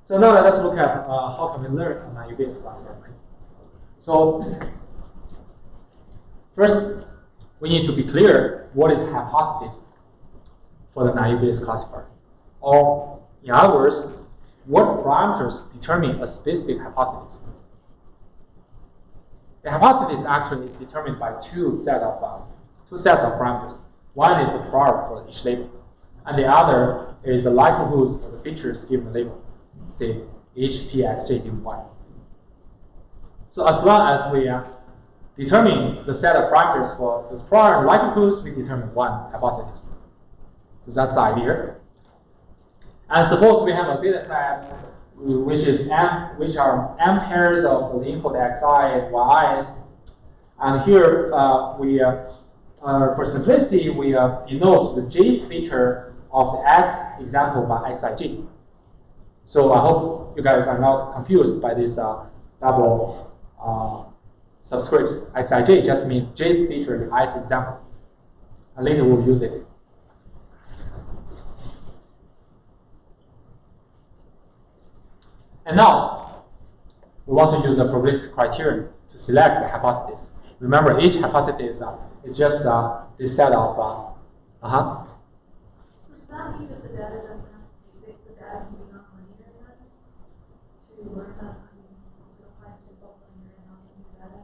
B: So now let's look at how can we learn a naive-Bayes classifier. Right? So first, we need to be clear what is hypothesis for the naive-Bayes classifier. Or in other words, what parameters determine a specific hypothesis? The hypothesis actually is determined by two sets of parameters. One is the prior for each label, and the other is the likelihoods for the features given the label, say h, p, x, j given y. So as long as we determine the set of parameters for those prior likelihoods, we determine one hypothesis. So that's the idea. And suppose we have a data set which are m pairs of the input xi and yi's, and here for simplicity we denote the j feature of the x example by xij. So I hope you guys are not confused by this double subscripts. Xij just means j feature in the ith example, and later we'll use it. And now, we want to use the probabilistic criterion to select the hypothesis. Remember, each hypothesis is just this set of,
G: Does that mean that the data doesn't have to be fixed, the data can be non-linear then? To learn that, also applies to both linear and non-linear data?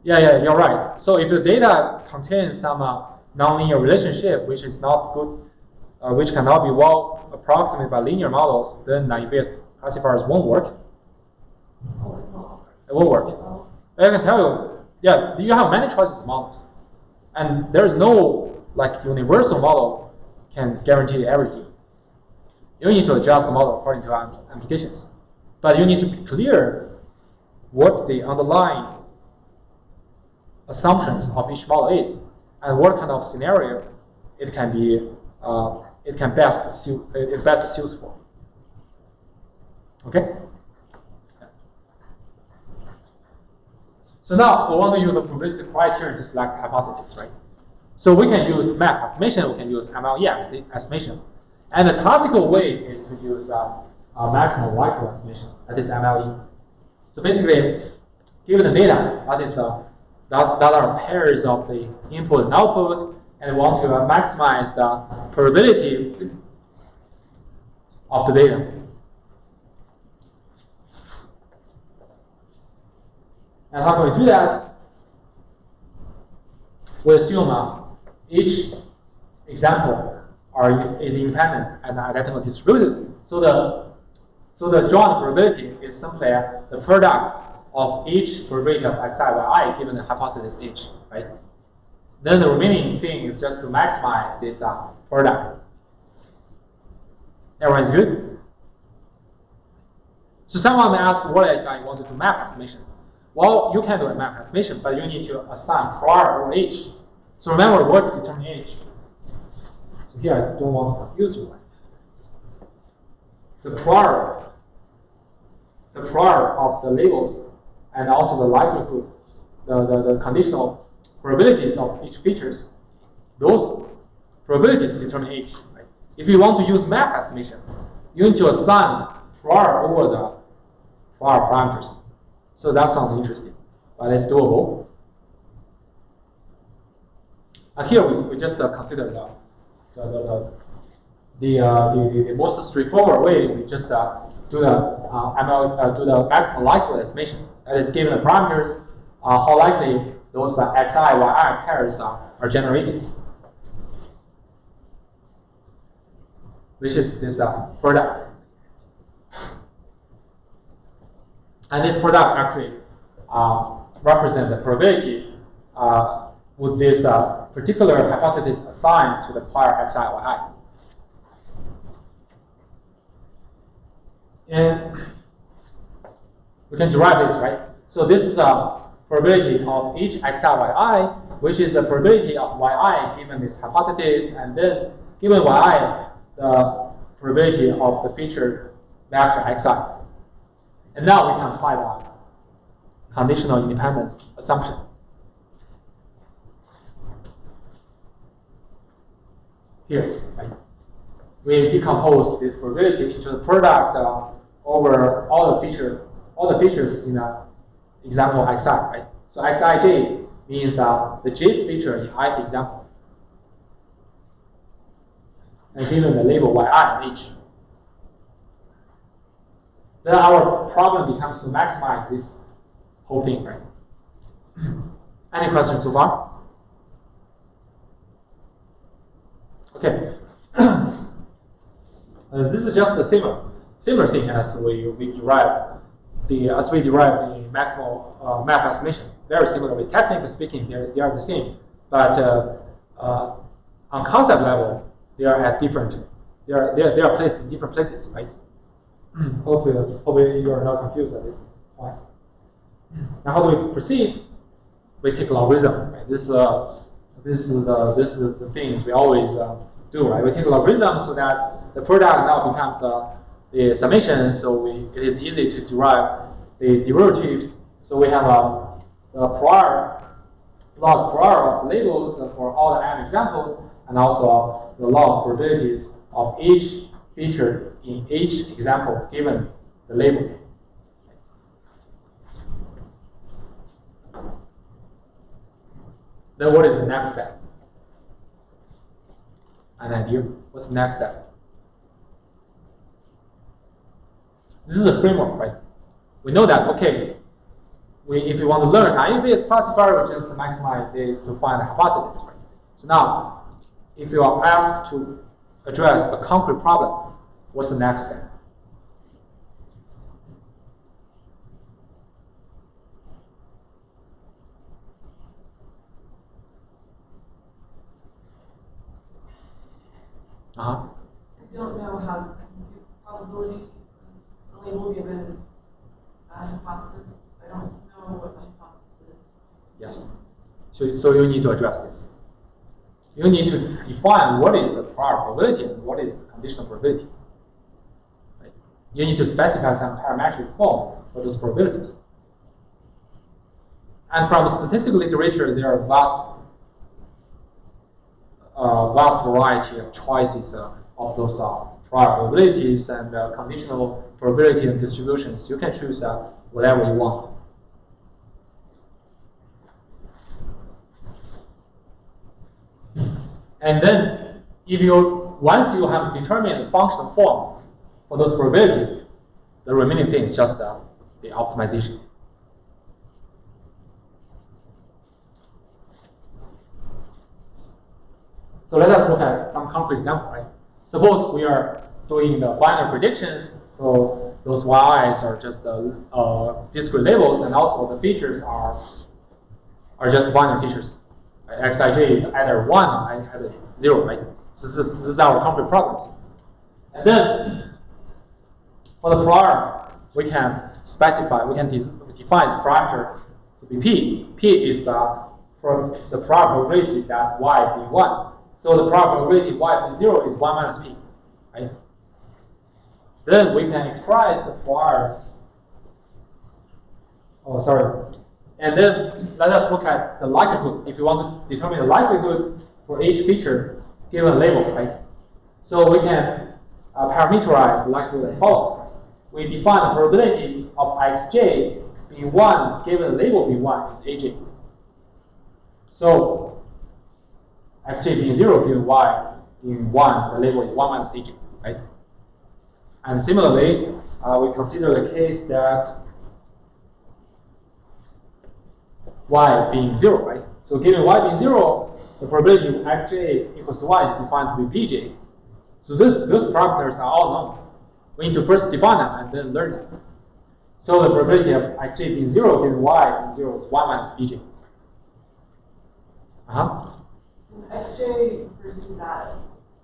B: Yeah, you're right. So if the data contains some nonlinear relationship, which is not good, which cannot be well approximated by linear models, then naive-Bayes classifiers won't work. It won't work. I can tell you, yeah, you have many choices of models, and there is no like universal model can guarantee everything. You need to adjust the model according to applications, but you need to be clear what the underlying assumptions of each model is, and what kind of scenario it can be, it best suits for. Okay. So now we want to use a probabilistic criterion to select hypothesis, right? So we can use map estimation, we can use MLE estimation, and the classical way is to use maximum likelihood estimation, that is MLE. So basically, given the data, that are pairs of the input and output, and want to maximize the probability of the data. And how can we do that? We assume each example is independent and identically distributed. So the joint probability is simply the product of each probability of xi by I given the hypothesis H, right? Then the remaining thing is just to maximize this product. Everyone is good? So someone may ask, what if I want to do map estimation? Well, you can do a map estimation, but you need to assign prior over H. So remember the word to determine H. So here I don't want to confuse you. The prior of the labels and also the likelihood, the conditional probabilities of each features, those probabilities determine H. Right? If you want to use map estimation, you need to assign prior over the prior parameters. So that sounds interesting, but it's doable. Here we just consider the most straightforward way. We just do the maximum likelihood estimation. That is, given the parameters, how likely those xi, yi pairs are generated, which is this product. And this product actually represents the probability with this particular hypothesis assigned to the prior xi, yi. And we can derive this, right? So this is a probability of each xi, yi, which is the probability of yi given this hypothesis, and then given yi, the probability of the feature vector xi. And now we can apply the conditional independence assumption. Here, right? We decompose this probability into the product over all the features in the example xi, right? So xij means the jth feature in ith example, and given the label yi and h. Then our problem becomes to maximize this whole thing, right? Any questions so far? Okay. This is just a similar thing as we derive the maximal map estimation. Very similar. Technically speaking, they are the same, but on concept level, they are at different. They are placed in different places, right? Hopefully you are not confused at this point. Now, how do we proceed? We take logarithm. Right? This is the things we always do. Right? We take logarithm so that the product now becomes the summation. So it is easy to derive the derivatives. So we have the log prior of labels for all the n examples, and also the log probabilities of each feature in each example given the label. Then what is the next step? An idea? What's the next step? This is a framework, right? We know that, okay, if you want to learn IEVS classifier, we just maximize this to find a hypothesis, right? So now, if you are asked to address a concrete problem, what's the next step?
D: I don't know how to compute probability label given a hypothesis. I don't know what the hypothesis is.
B: Yes. So you need to address this. You need to define what is the prior probability and what is the conditional probability. Right? You need to specify some parametric form for those probabilities. And from statistical literature, there are vast variety of choices of those prior probabilities and conditional probability and distributions. You can choose whatever you want. And then once you have determined the functional form for those probabilities, the remaining thing is just the optimization. So let us look at some concrete example, right? Suppose we are doing the binary predictions, so those yi's are just discrete labels, and also the features are just binary features. Right? Xij is either 1 or either 0, right? So this is our concrete problems. And then for the prior, we can specify, we can define its parameter to be p. P is the probability that y be 1. So the probability y be 0 is 1 minus p, right? Then we can express the prior. Oh, sorry. And then let us look at the likelihood. If you want to determine the likelihood for each feature given a label, right? So we can parameterize the likelihood as follows. We define the probability of xj being 1 given the label being 1 is aj. So xj being 0 given y being 1, the label is 1 minus aj, right? And similarly, we consider the case that y being 0, right? So given y being 0, the probability of xj equals to y is defined to be bj. So those parameters are all known. We need to first define them and then learn them. So the probability of xj being 0 given y being 0 is 1 minus bj.
D: xj refers to that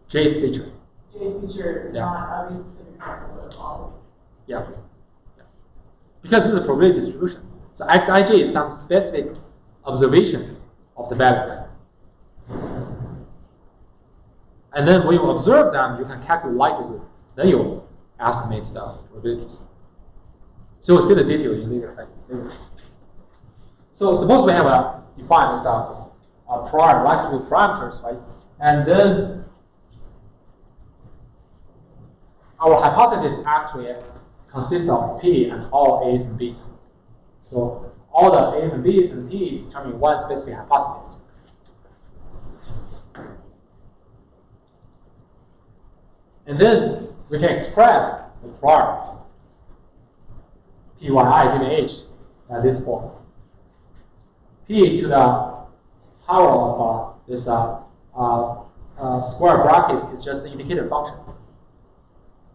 B: J feature.
D: J feature,
B: Yeah.
D: not a specific example of all.
B: Yeah. Because this is a probability distribution. So xij is some specific observation of the value. And then when you observe them, you can calculate likelihood. Then you estimate the probabilities. So we'll see the detail in later. Right? So suppose we have defined as a prior likelihood parameters, right? And then our hypothesis actually consists of P and all A's and B's. So all the A's and B's and P determine one specific hypothesis. And then we can express the prior Pyi given H at this form. P to the power of this square bracket is just the indicator function.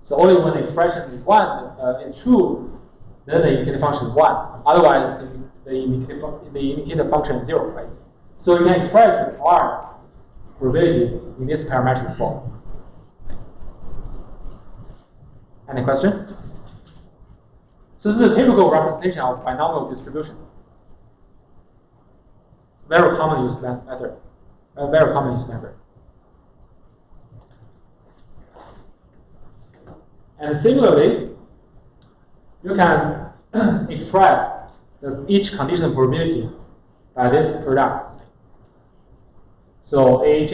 B: So only when the expression is 1 is true, then the indicator function is 1. Otherwise, the indicator function is 0, right? So you can express the R probability in this parametric form. Any question? So this is a typical representation of binomial distribution. Very common use method. Very common use method. And similarly, you can express each conditional probability by this product. So aj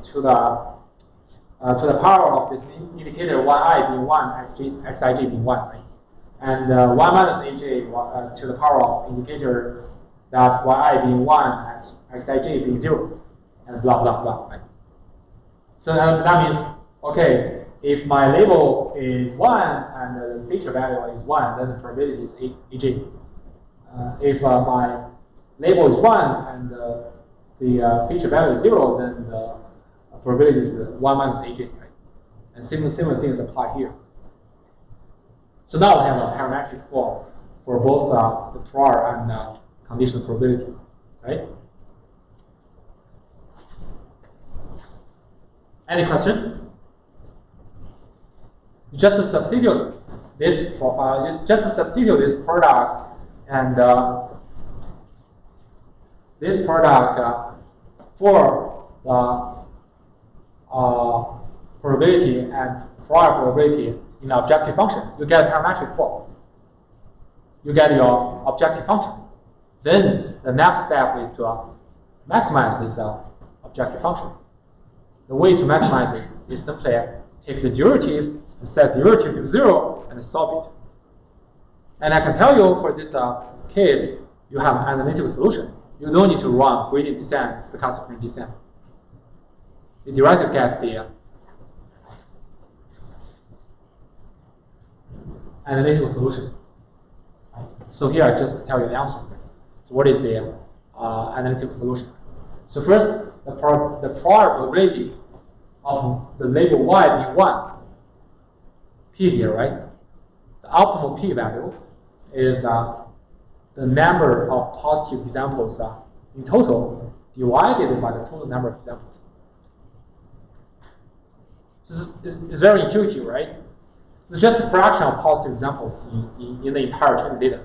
B: to the power of this indicator yi being 1, xij being 1, right? And 1 minus aj to the power of indicator that yi being 1, xij being 0, and blah, blah, blah, right? So that means, okay, if my label is 1 and the feature value is 1, then the probability is aj. If my label is 1 and the feature value is 0, then the probability is 1 minus aj, right? And similar things apply here. So now we have a parametric form for both the prior and conditional probability, right? Any question? Just substitute this product and this product for the probability and prior probability in the objective function. You get a parametric form. You get your objective function. Then the next step is to maximize this objective function. The way to maximize it is simply take the derivatives and set derivative to 0 and solve it. And I can tell you for this case, you have an analytical solution. You don't need to run gradient descent, stochastic gradient descent. you directly get the analytical solution. So here I just tell you the answer. So what is the analytical solution? So first, the probability of the label y being 1, p here, right? The optimal p value is the number of positive examples in total divided by the total number of examples. This is very intuitive, right? It's just a fraction of positive examples in the entire training data.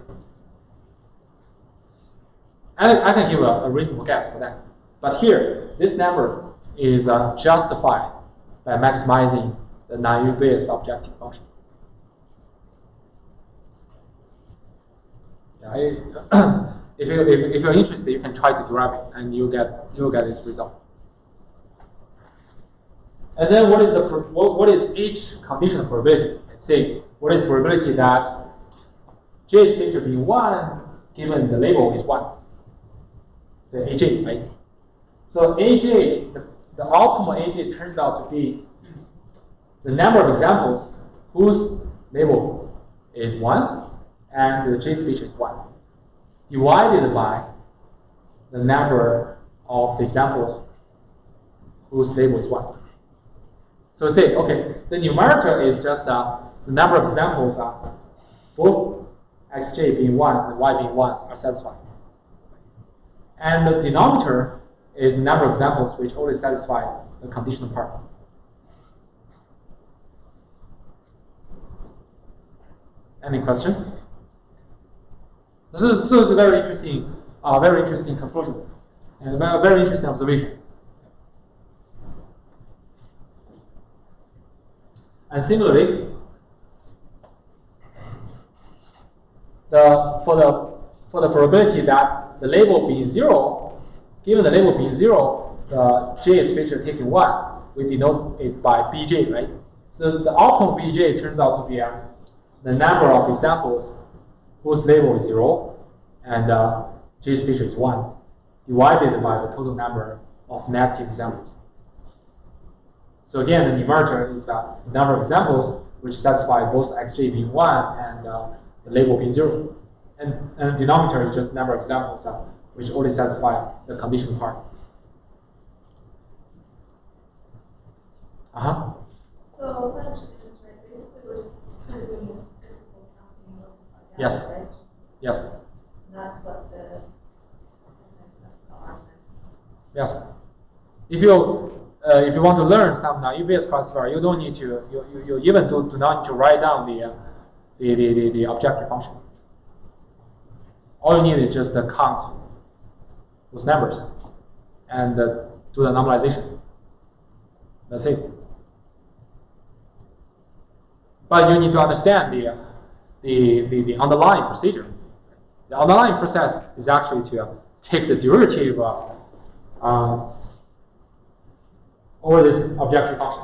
B: And I can give a reasonable guess for that. But here, this number is justified by maximizing the naive-Bayes objective function. If you're interested, you can try to derive it, and you'll get this result. And then what is each conditional probability? Let's say what is probability that J's feature being 1 given the label is 1? Say AJ, right? So AJ, the optimal AJ turns out to be the number of examples whose label is 1 and the J feature is 1, divided by the number of the examples whose label is 1. So say, okay, the numerator is just the number of examples, both xj being 1 and y being 1 are satisfied. And the denominator is the number of examples which only satisfy the conditional part. Any question? This is a very interesting conclusion and a very interesting observation. And similarly, for the probability that the label being 0, given the label being 0, the J is feature taking 1, we denote it by Bj, right? So the optimal Bj turns out to be the number of examples whose label is 0 and J's feature is 1, divided by the total number of negative examples. So again, the numerator is the number of examples which satisfy both xj being 1 and the label being 0. And the denominator is just number of examples which only satisfy the conditional part.
G: So if I understand this right, basically we're just kind of doing a statistical counting of
B: Yes.
G: right?
B: Yes.
G: And that's what that's the argument.
B: Yes. If you want to learn some naive-Bayes classifier, you don't need to. You even do not need to write down the objective function. All you need is just count those numbers and do the normalization. That's it. But you need to understand the underlying procedure. The underlying process is actually to take the derivative over this objective function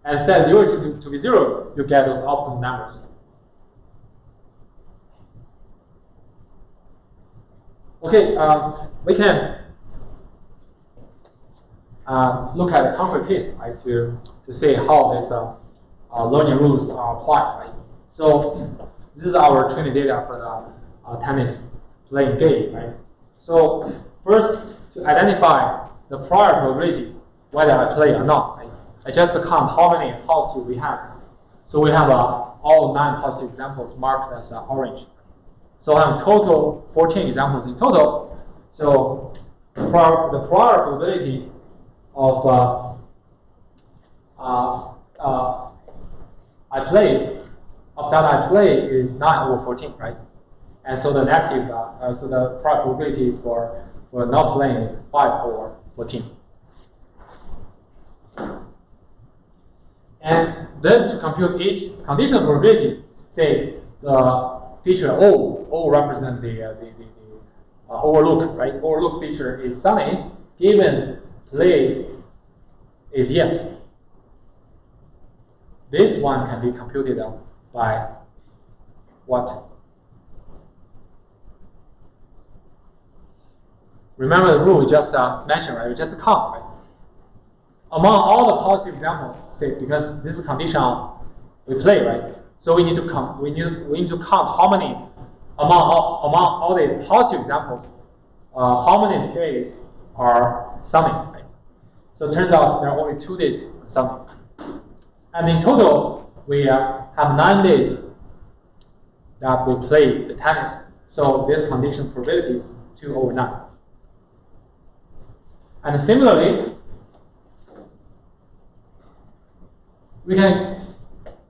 B: and set the derivative to be 0, you get those optimal numbers. Okay, we can look at a concrete case, right, to see how these learning rules are applied, right? So this is our training data for the tennis playing game, right? So first, to identify the prior probability whether I play or not, right? I just count how many positive we have. So we have all 9 positive examples marked as orange. So I have total 14 examples in total. So the prior probability of I play is 9 over 14, right? And so the negative, so the prior probability for not playing is 5 over 14. And then to compute each conditional probability, say the feature O represents the overlook, right? Overlook feature is sunny, given play is yes. This one can be computed by what? Remember the rule we just mentioned, right? We just count, right? among all the positive examples, say because this is condition we play, right? So we need to count. We need to count how many among all the positive examples, how many days are summing, right? So it turns out there are only 2 days summing, and in total we have 9 days that we play the tennis. So this condition probability is 2/9. And similarly, we can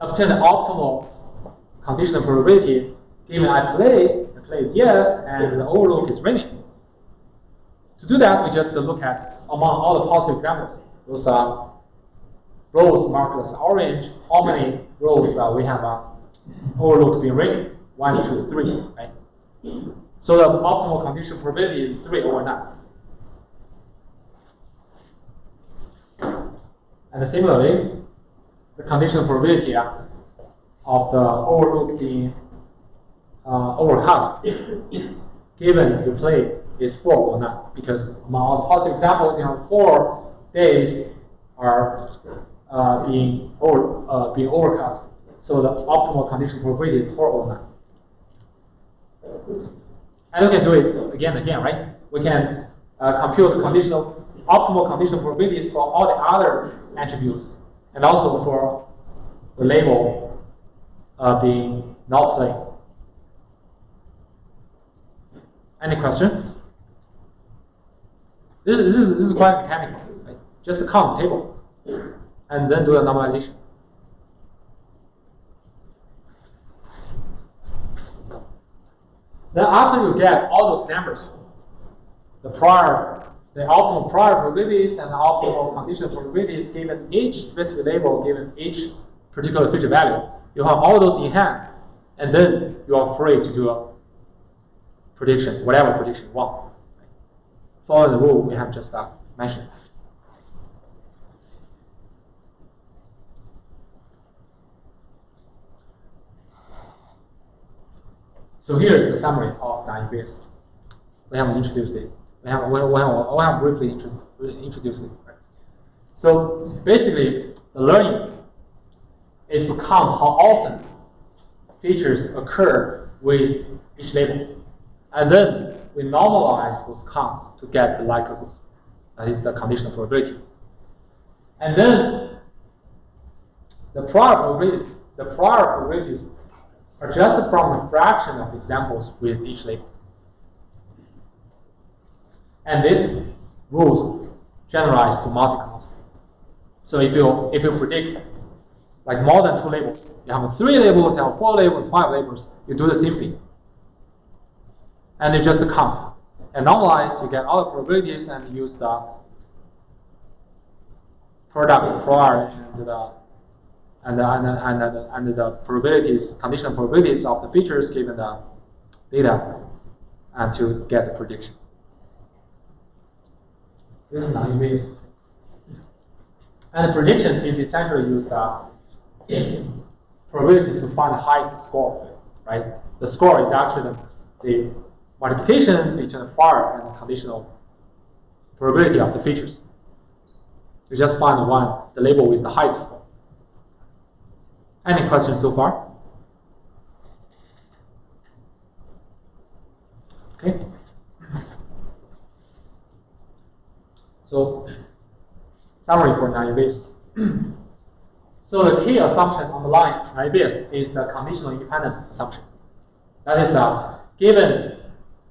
B: obtain the optimal conditional probability given I play, the play is yes, and the overlook is raining. To do that, we just look at among all the positive examples, those rows marked as orange, how many rows we have overlook being raining? 1, 2, 3, right? So the optimal conditional probability is 3/9. And similarly, the conditional probability of the overlook being overcast given you play is 4/9, because among all the positive examples, 4 days are being overcast. So the optimal conditional probability is 4/9. And we can do it again and again, right? We can compute the optimal conditional probabilities for all the other attributes, and also for the label being not playing. Any question? This is quite mechanical, right? Just count the table and then do a normalization. Then after you get all those numbers, the optimal prior probabilities and the optimal conditional probabilities given each specific label, given each particular feature value, you have all those in hand, and then you are free to do a prediction, whatever prediction you want, following the rule we have just mentioned. So here is the summary of the IUPACE. We haven't introduced it. We have briefly introduced it. Right? So basically, the learning is to count how often features occur with each label, and then we normalize those counts to get the likelihoods. That is the conditional probabilities. And then the prior probabilities are just from the fraction of examples with each label. And this rules generalize to multi-counts. So if you predict like more than 2 labels, you have 3 labels, you have 4 labels, 5 labels, you do the same thing. And you just count. And normalize, you get all the probabilities and use the product prior and the probabilities, conditional probabilities of the features given the data, and to get the prediction. This is IUPACE. And the prediction is essentially use the probabilities to find the highest score, right? The score is actually the multiplication between the prior and the conditional probability of the features. You just find the label with the highest score. Any questions so far? Okay. So, summary for IUPACE. So the key assumption on the line IUPACE is the conditional independence assumption. That is, given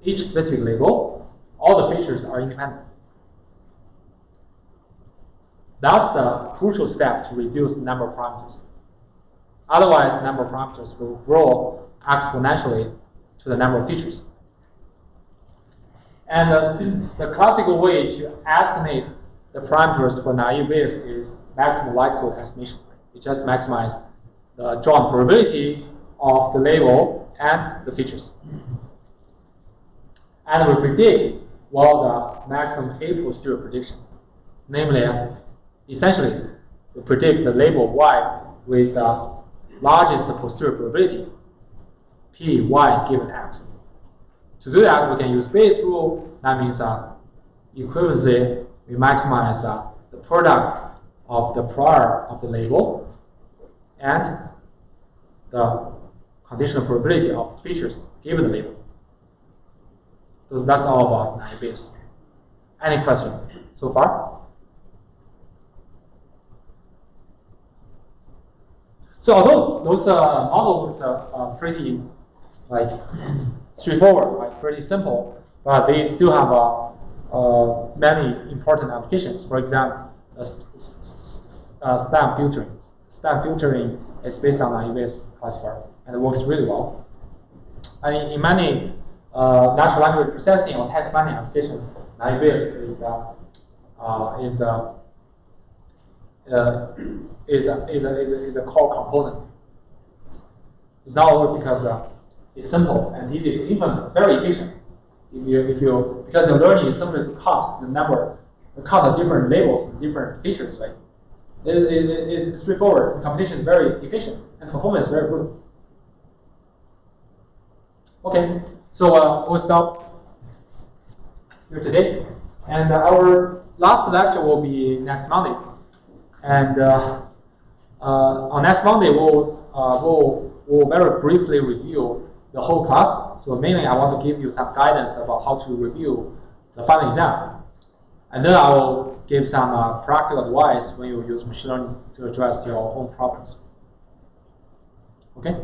B: each specific label, all the features are independent. That's the crucial step to reduce the number of parameters. Otherwise, the number of parameters will grow exponentially to the number of features. And the classical way to estimate the parameters for IUPACE is maximum likelihood estimation. You just maximize the drawn probability of the label and the features. And we predict the maximum A posterior prediction. Namely, essentially, we predict the label Y with the largest posterior probability, P, Y given X. To do that, we can use Bayes' rule. That means equivalently, we maximize the product of the prior of the label and the conditional probability of features given the label. So that's all about naive Bayes. Any question so far? So although those models are pretty like straightforward, like pretty simple, but they still have many important applications. For example, spam filtering. Spam filtering is based on naive Bayes classifier and it works really well. And in many natural language processing or text mining applications, naive Bayes is a core component. It's not only because it's simple and easy to implement, it's very efficient. Because your learning is simply to count the different labels and different features, right? It's straightforward. The computation is very efficient and performance is very good. Okay, so we'll stop here today, and our last lecture will be next Monday. And on next Monday, we'll very briefly review the whole class. So mainly, I want to give you some guidance about how to review the final exam, and then I will give some practical advice when you use machine learning to address your own problems. Okay.